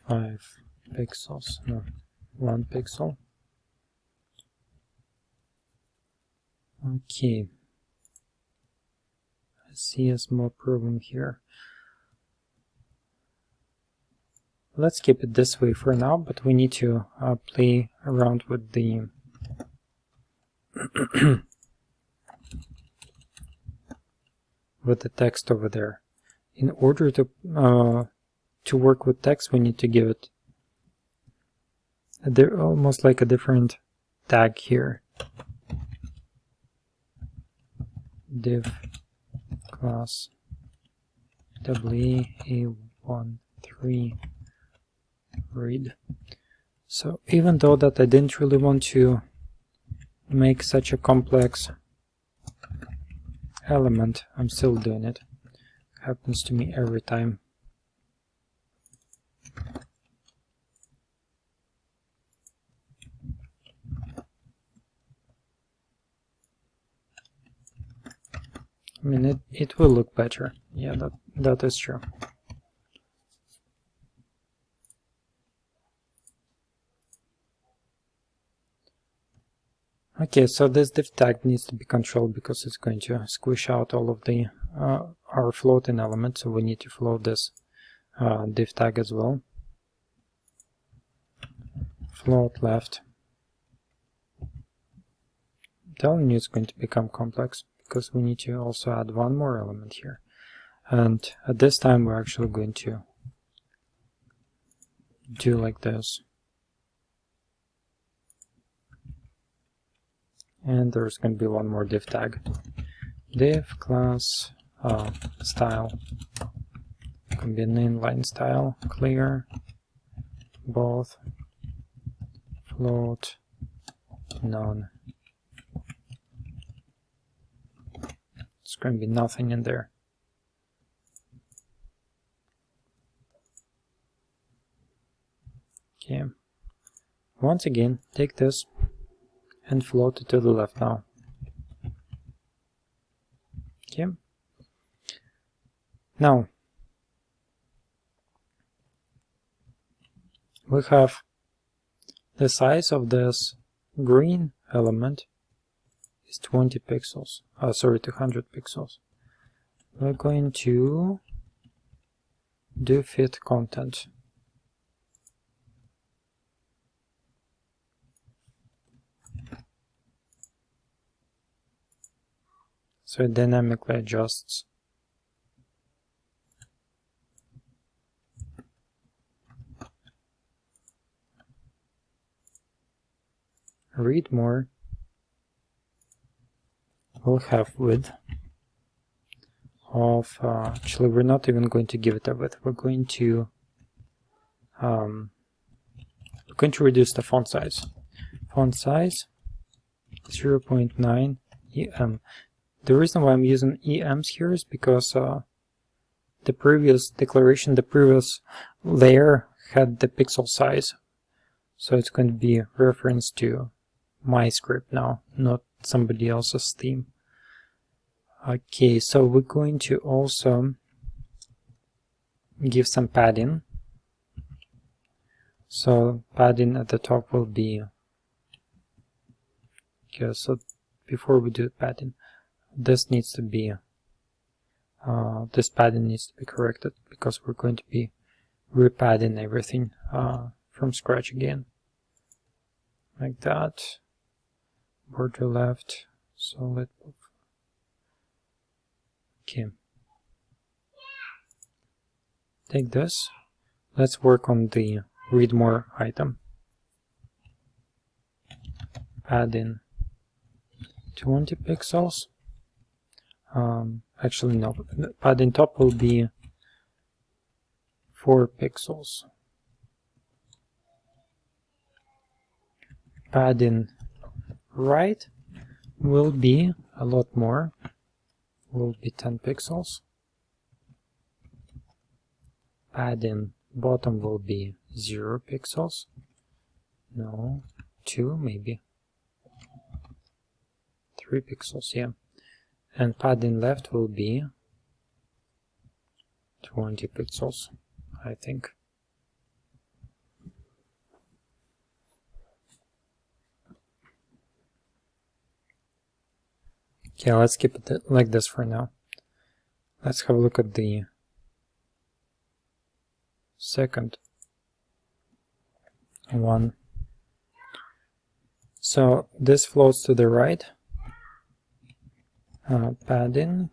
Five pixels, no, 1 pixel. Okay. I see a small problem here. Let's keep it this way for now, but we need to play around with the with the text over there. In order to work with text, we need to give it almost like a different tag here. Div class WA1.3 read. So even though that I didn't really want to make such a complex element, I'm still doing it. Happens to me every time. I mean, it will look better. Yeah, that is true. Okay, so this div tag needs to be controlled because it's going to squish out all of the our floating elements, so we need to float this div tag as well. Float left. I'm telling you it's going to become complex because we need to also add one more element here. And at this time we're actually going to do like this. And there's going to be one more div tag. Div class style. It can be an inline style, clear, both, float, none. It's going to be nothing in there. Okay. Once again, take this and float it to the left now. Okay. Now we have the size of this green element is 20 pixels. Sorry, 200 pixels. We're going to do fit content. So it dynamically adjusts. Read more. We'll have width of, actually we're not even going to give it a width, we're going to reduce the font size. Font size 0.9 EM. The reason why I'm using EMs here is because the previous declaration, the previous layer had the pixel size. So it's going to be a reference to my script now, not somebody else's theme. Okay, so we're going to also give some padding. So padding at the top will be, okay, so before we do padding, this needs to be, this padding needs to be corrected because we're going to be repadding everything from scratch again. Like that. Border left, solid. Okay. Take this. Let's work on the read more item. Padding 20 pixels. Actually no, padding top will be 4 pixels. Padding right will be a lot more, will be 10 pixels. Padding bottom will be 0 pixels. No, 2 maybe. 3 pixels, yeah. And padding left will be 20 pixels, I think. Okay, let's keep it like this for now. Let's have a look at the second one. So this floats to the right. Padding.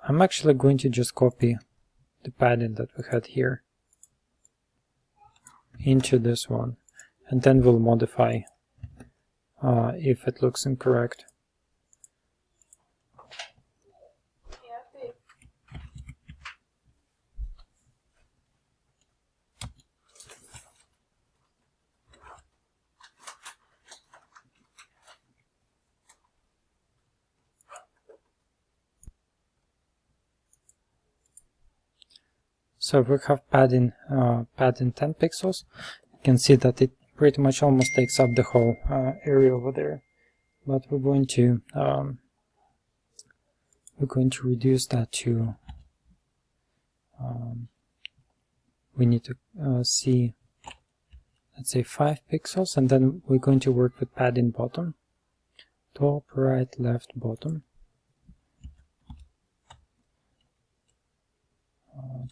I'm actually going to just copy the padding that we had here into this one, and then we'll modify if it looks incorrect. So we have padding 10 pixels. You can see that it pretty much almost takes up the whole area over there. But we're going to reduce that to we need to see, let's say 5 pixels, and then we're going to work with padding bottom, top, right, left, bottom.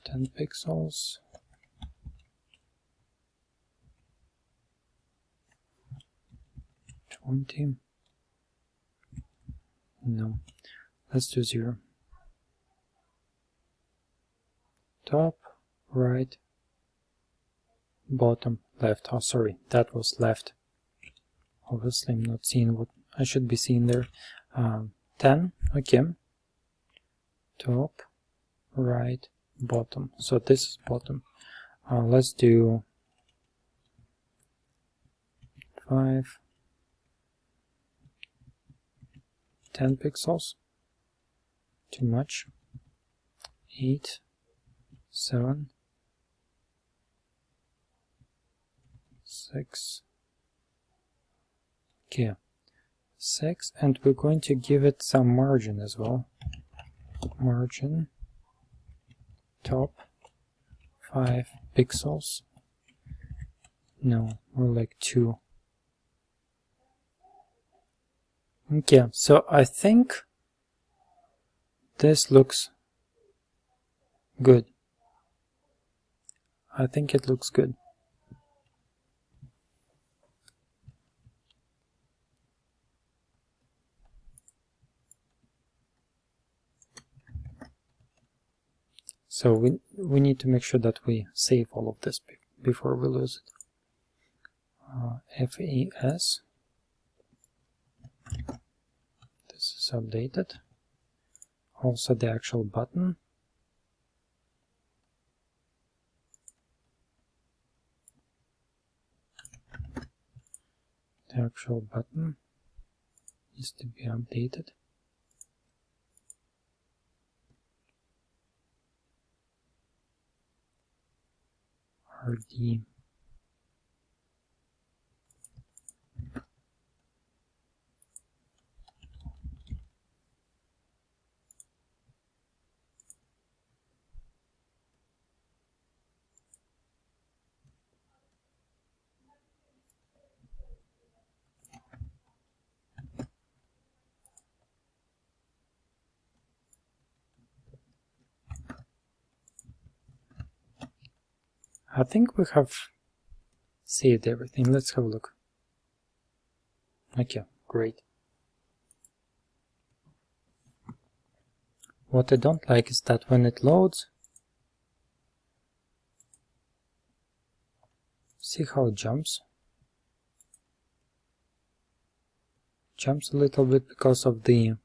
10 pixels. No, let's do 0. Top, right, bottom, left. Oh, sorry, that was left. Obviously, I'm not seeing what I should be seeing there. 10, okay. Top, right, bottom. So this is bottom. Let's do 5, 10 pixels. Too much. 8, 7, 6. Okay, 6, and we're going to give it some margin as well. Margin, top, 5 pixels. No, more like 2. Okay, so I think this looks good. I think it looks good. So we need to make sure that we save all of this before we lose it. FAS. This is updated. Also the actual button. The actual button needs to be updated. RD. I think we have saved everything. Let's have a look. Okay, great. What I don't like is that when it loads, see how it jumps? Jumps a little bit because of the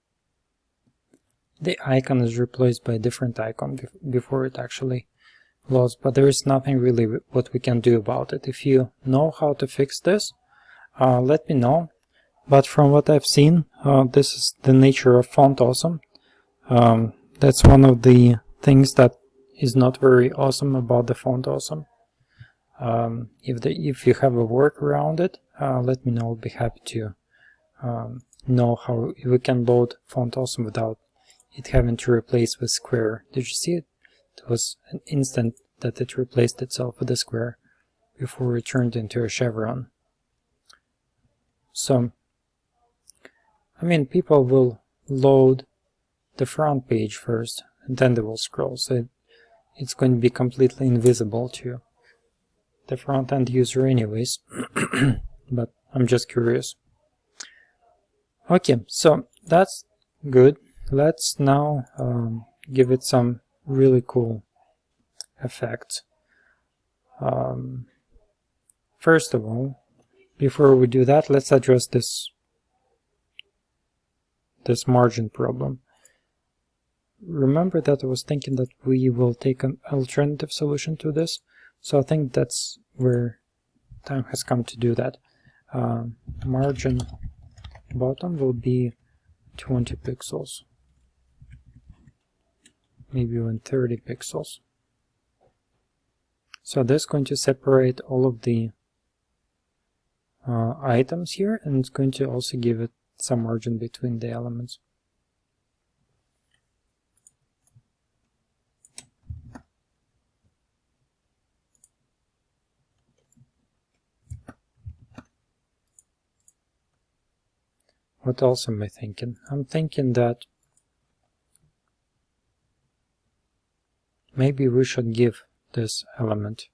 icon is replaced by a different icon before it actually loads, but there is nothing really what we can do about it. If you know how to fix this, let me know. But from what I've seen, this is the nature of Font Awesome. That's one of the things that is not very awesome about the Font Awesome. If you have a workaround it, let me know. I'll be happy to know how we can load Font Awesome without it having to replace with square. Did you see it? It was an instant that it replaced itself with a square before it turned into a chevron. So, I mean, people will load the front page first, and then they will scroll. So it's going to be completely invisible to the front-end user anyways. But I'm just curious. Okay, so that's good. Let's now give it some really cool effects. First of all, before we do that, let's address this margin problem. Remember that I was thinking that we will take an alternative solution to this, so I think that's where time has come to do that. Margin bottom will be 20 pixels, maybe even 30 pixels. So this is going to separate all of the items here, and it's going to also give it some margin between the elements. What else am I thinking? I'm thinking that maybe we should give this element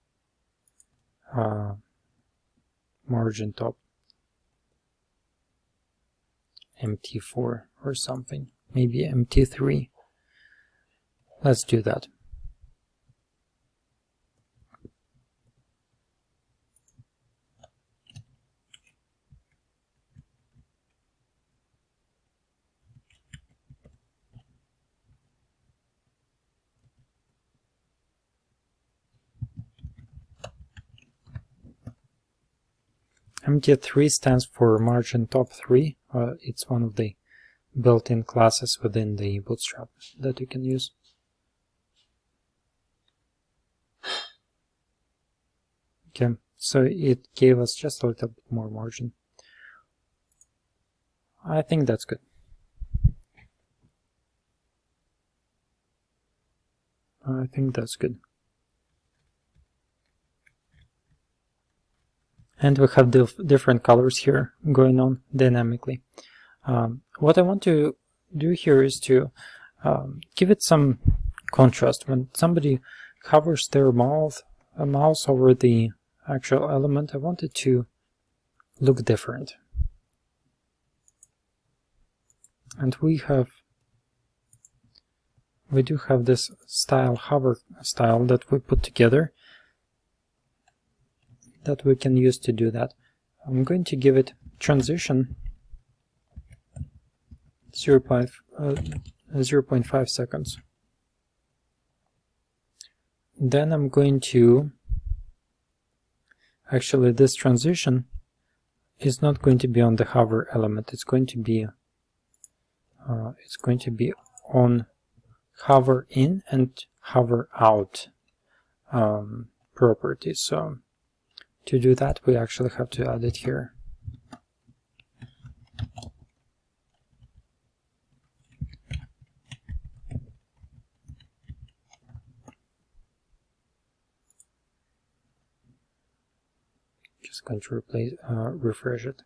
margin top MT4 or something, maybe MT3. Let's do that. MT3 stands for margin top 3. It's one of the built-in classes within the Bootstrap that you can use. Okay, so it gave us just a little bit more margin. I think that's good. I think that's good. And we have different colors here going on dynamically. What I want to do here is to give it some contrast. When somebody hovers their mouse over the actual element, I want it to look different. And we do have this style, hover style, that we put together that we can use to do that. I'm going to give it transition 0.5 seconds. Then I'm going to, actually this transition is not going to be on the hover element, it's going to be on hover in and hover out properties. So to do that, we actually have to add it here. Just going to refresh it.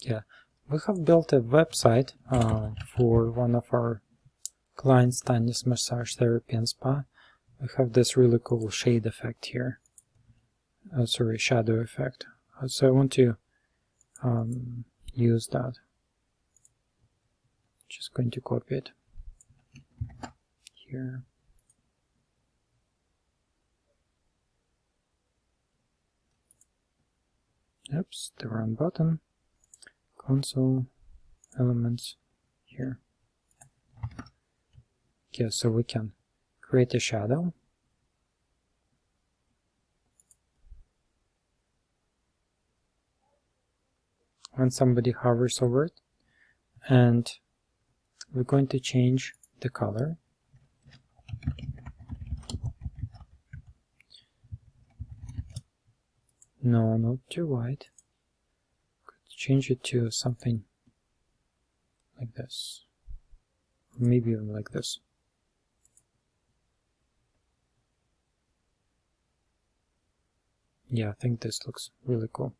Yeah, we have built a website for one of our clients, Tanya's Massage Therapy and Spa. We have this really cool shade effect here. Shadow effect. So I want to use that. Just going to copy it here. Oops, the wrong button. Console elements here. Okay, so we can create a shadow. When somebody hovers over it, and we're going to change the color. No, not too white. Change it to something like this, maybe even like this. Yeah, I think this looks really cool.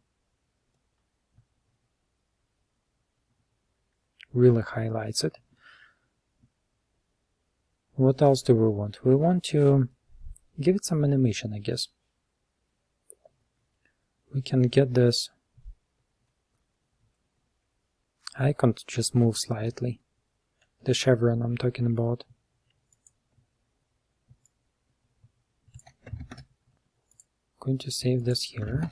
Really highlights it. What else do we want? We want to give it some animation, I guess. We can get this icon to just move slightly. The chevron I'm talking about. Going to save this here.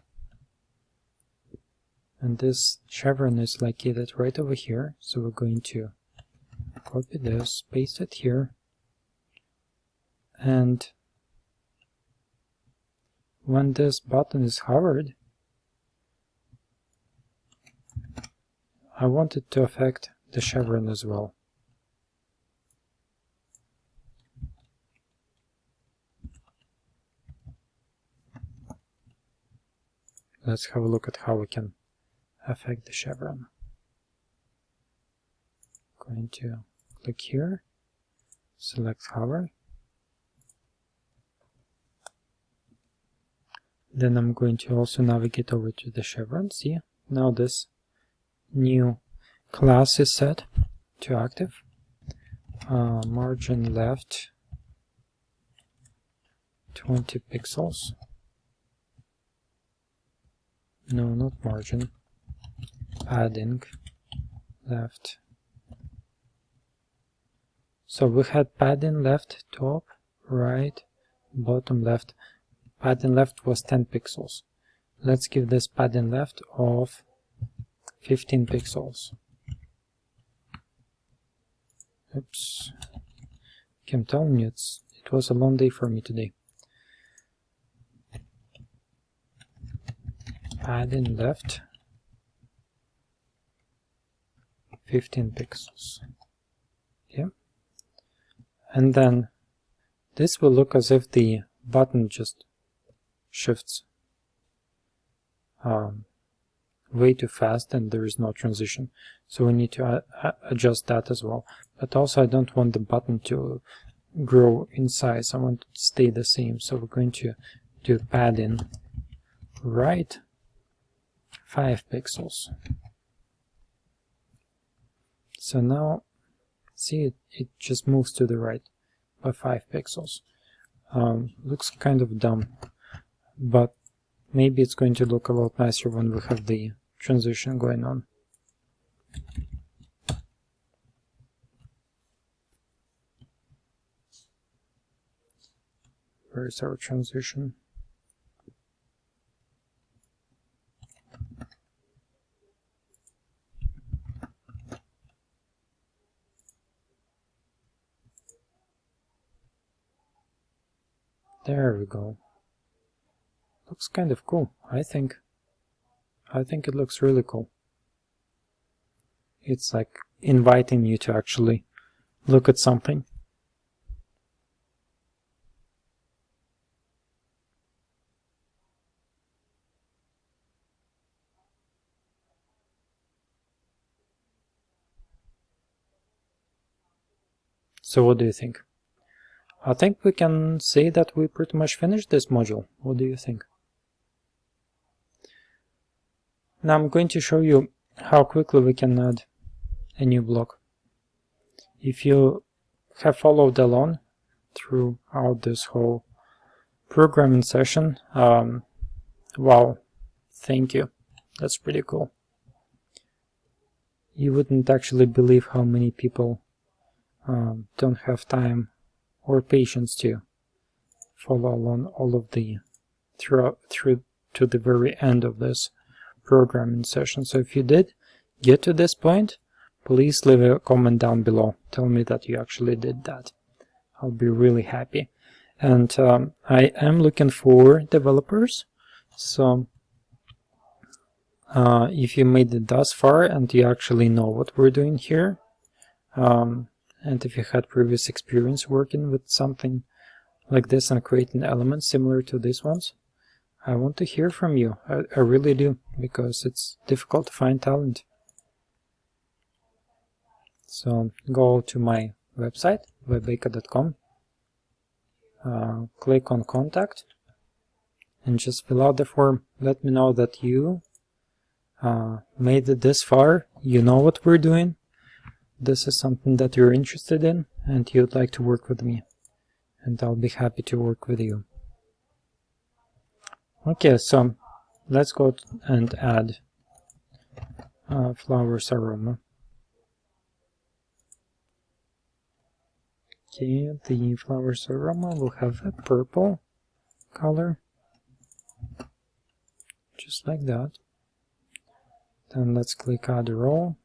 And this chevron is located right over here, so we're going to copy this, paste it here, and when this button is hovered, I want it to affect the chevron as well. let's have a look at how we can affect the chevron. Going to click here, select hover. Then I'm going to also navigate over to the chevron. See, now this new class is set to active. Margin left 20 pixels. No, not margin. Padding left. So we had padding left top, right, bottom left. Padding left was 10 pixels. Let's give this padding left of 15 pixels. Oops. I'm telling you, it was a long day for me today. Padding left 15 pixels. Yeah. And then this will look as if the button just shifts way too fast and there is no transition. So we need to adjust that as well. But also I don't want the button to grow in size. I want it to stay the same. So we're going to do padding right 5 pixels. So now see it just moves to the right by 5 pixels. Looks kind of dumb, but maybe it's going to look a lot nicer when we have the transition going on. Where is our transition? There we go. Looks kind of cool, I think. I think it looks really cool. It's like inviting you to actually look at something. So what do you think? I think we can say that we pretty much finished this module. What do you think? Now I'm going to show you how quickly we can add a new block. If you have followed along throughout this whole programming session, wow, thank you. That's pretty cool. You wouldn't actually believe how many people don't have time or patience to follow along all of the through to the very end of this programming session. So if you did get to this point, please leave a comment down below. Tell me that you actually did that. I'll be really happy. And I am looking for developers. So if you made it thus far and you actually know what we're doing here, and if you had previous experience working with something like this and creating elements similar to these ones, I want to hear from you. I really do, because it's difficult to find talent. So go to my website, webbaker.com, click on contact, and just fill out the form. Let me know that you made it this far, you know what we're doing, this is something that you're interested in, and you'd like to work with me. And I'll be happy to work with you. Okay, so let's go and add flowers aroma. Okay, the flowers aroma will have a purple color, just like that. Then let's click add row.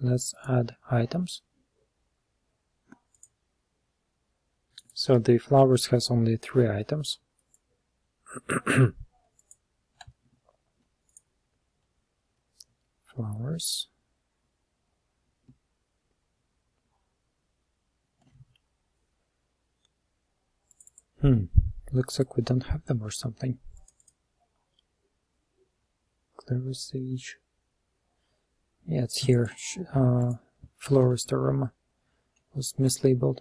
Let's add items. So the flowers has only 3 items. Flowers. Looks like we don't have them or something. Clever Sage. Yeah, it's here. Florist Aroma was mislabeled.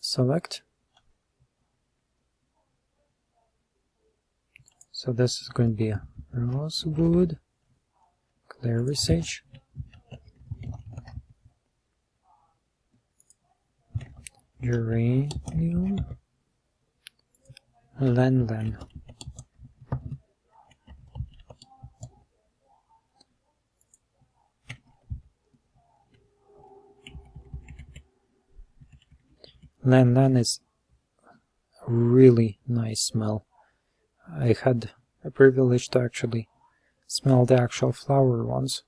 Select. So this is going to be a rosewood, Clever Sage, geranium, Len. Len is a really nice smell. I had a privilege to actually smell the actual flower once.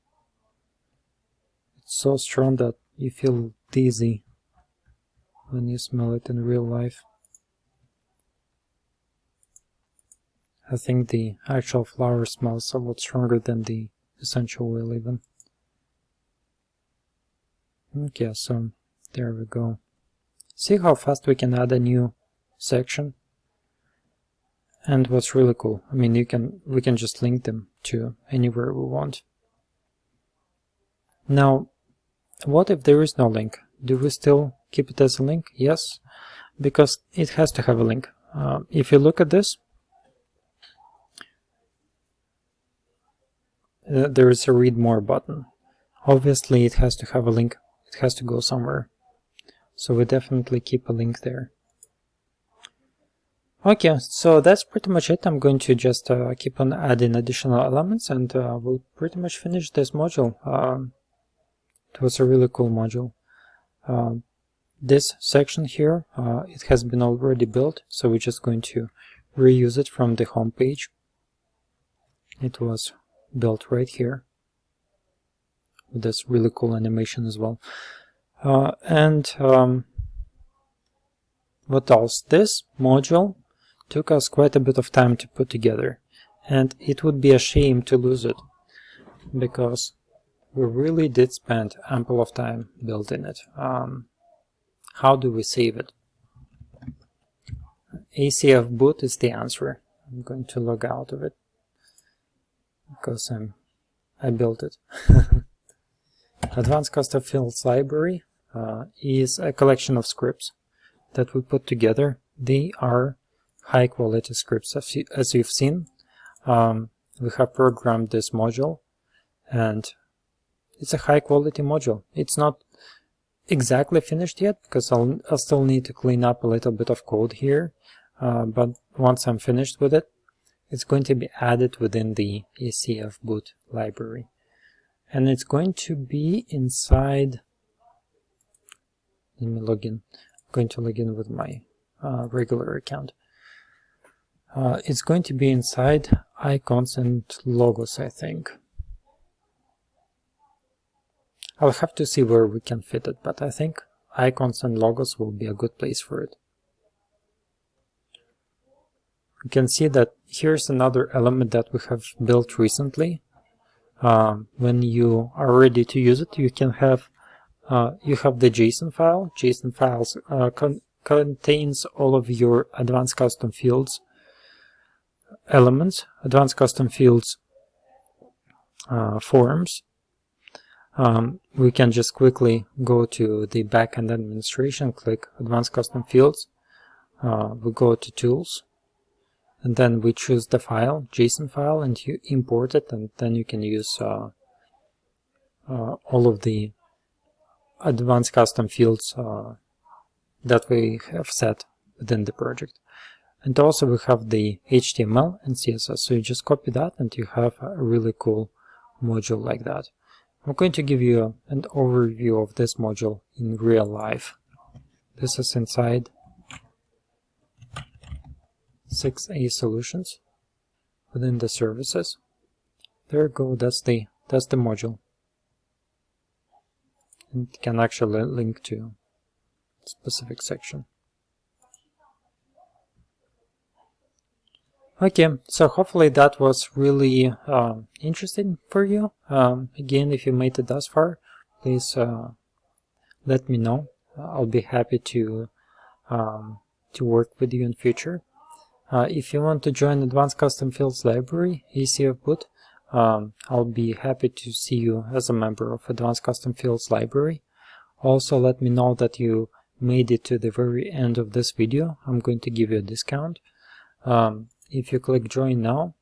It's so strong that you feel dizzy when you smell it in real life. I think the actual flower smells a lot stronger than the essential oil even. Okay, so there we go. See how fast we can add a new section? And what's really cool, I mean, we can just link them to anywhere we want. Now, what if there is no link? Do we still keep it as a link? Yes, because it has to have a link. If you look at this, there is a read more button. Obviously, it has to have a link. It has to go somewhere. So we definitely keep a link there. Okay, so that's pretty much it. I'm going to just keep on adding additional elements, and we'll pretty much finish this module. It was a really cool module. This section here, it has been already built, so we're just going to reuse it from the home page. It was built right here with this really cool animation as well. What else? This module took us quite a bit of time to put together, and it would be a shame to lose it, because we really did spend ample of time building it. How do we save it? ACF boot is the answer. I'm going to log out of it because I built it. Advanced Custom Fields Library is a collection of scripts that we put together. They are high quality scripts, as you've seen. We have programmed this module, and it's a high quality module. It's not exactly finished yet because I'll still need to clean up a little bit of code here, but once I'm finished with it, it's going to be added within the ACF boot library, and it's going to be inside. Let me log in. I'm going to log in with my regular account. It's going to be inside icons and logos, I think. I'll have to see where we can fit it, but I think icons and logos will be a good place for it. You can see that here's another element that we have built recently. When you are ready to use it, you can have you have the JSON file. JSON files contains all of your advanced custom fields elements, advanced custom fields forms. We can just quickly go to the backend administration, click Advanced Custom Fields, we go to Tools, and then we choose the file, JSON file, and you import it, and then you can use all of the advanced custom fields that we have set within the project. And also we have the HTML and CSS, so you just copy that and you have a really cool module like that. I'm going to give you an overview of this module in real life. This is inside 6A Solutions within the services. There you go, that's the module. And it can actually link to a specific section. Okay, so hopefully that was really interesting for you. Again, if you made it thus far, please let me know. I'll be happy to work with you in future. If you want to join Advanced Custom Fields Library, ACF boot, I'll be happy to see you as a member of Advanced Custom Fields Library. Also, let me know that you made it to the very end of this video. I'm going to give you a discount. If you click join now,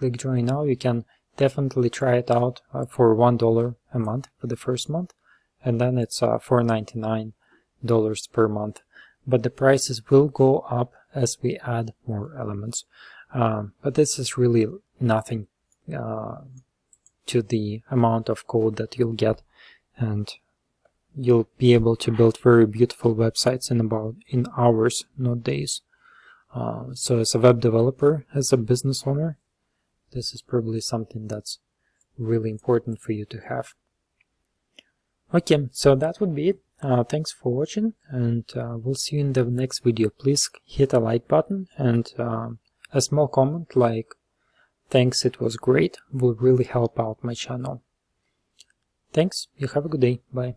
you can definitely try it out for $1 a month for the first month, and then it's $4.99 per month. But the prices will go up as we add more elements. But this is really nothing to the amount of code that you'll get, and you'll be able to build very beautiful websites in hours, not days. So as a web developer, as a business owner, this is probably something that's really important for you to have. Okay, so that would be it. Thanks for watching, and we'll see you in the next video. Please hit a like button, and a small comment like "Thanks, it was great" will really help out my channel. Thanks, you have a good day, bye.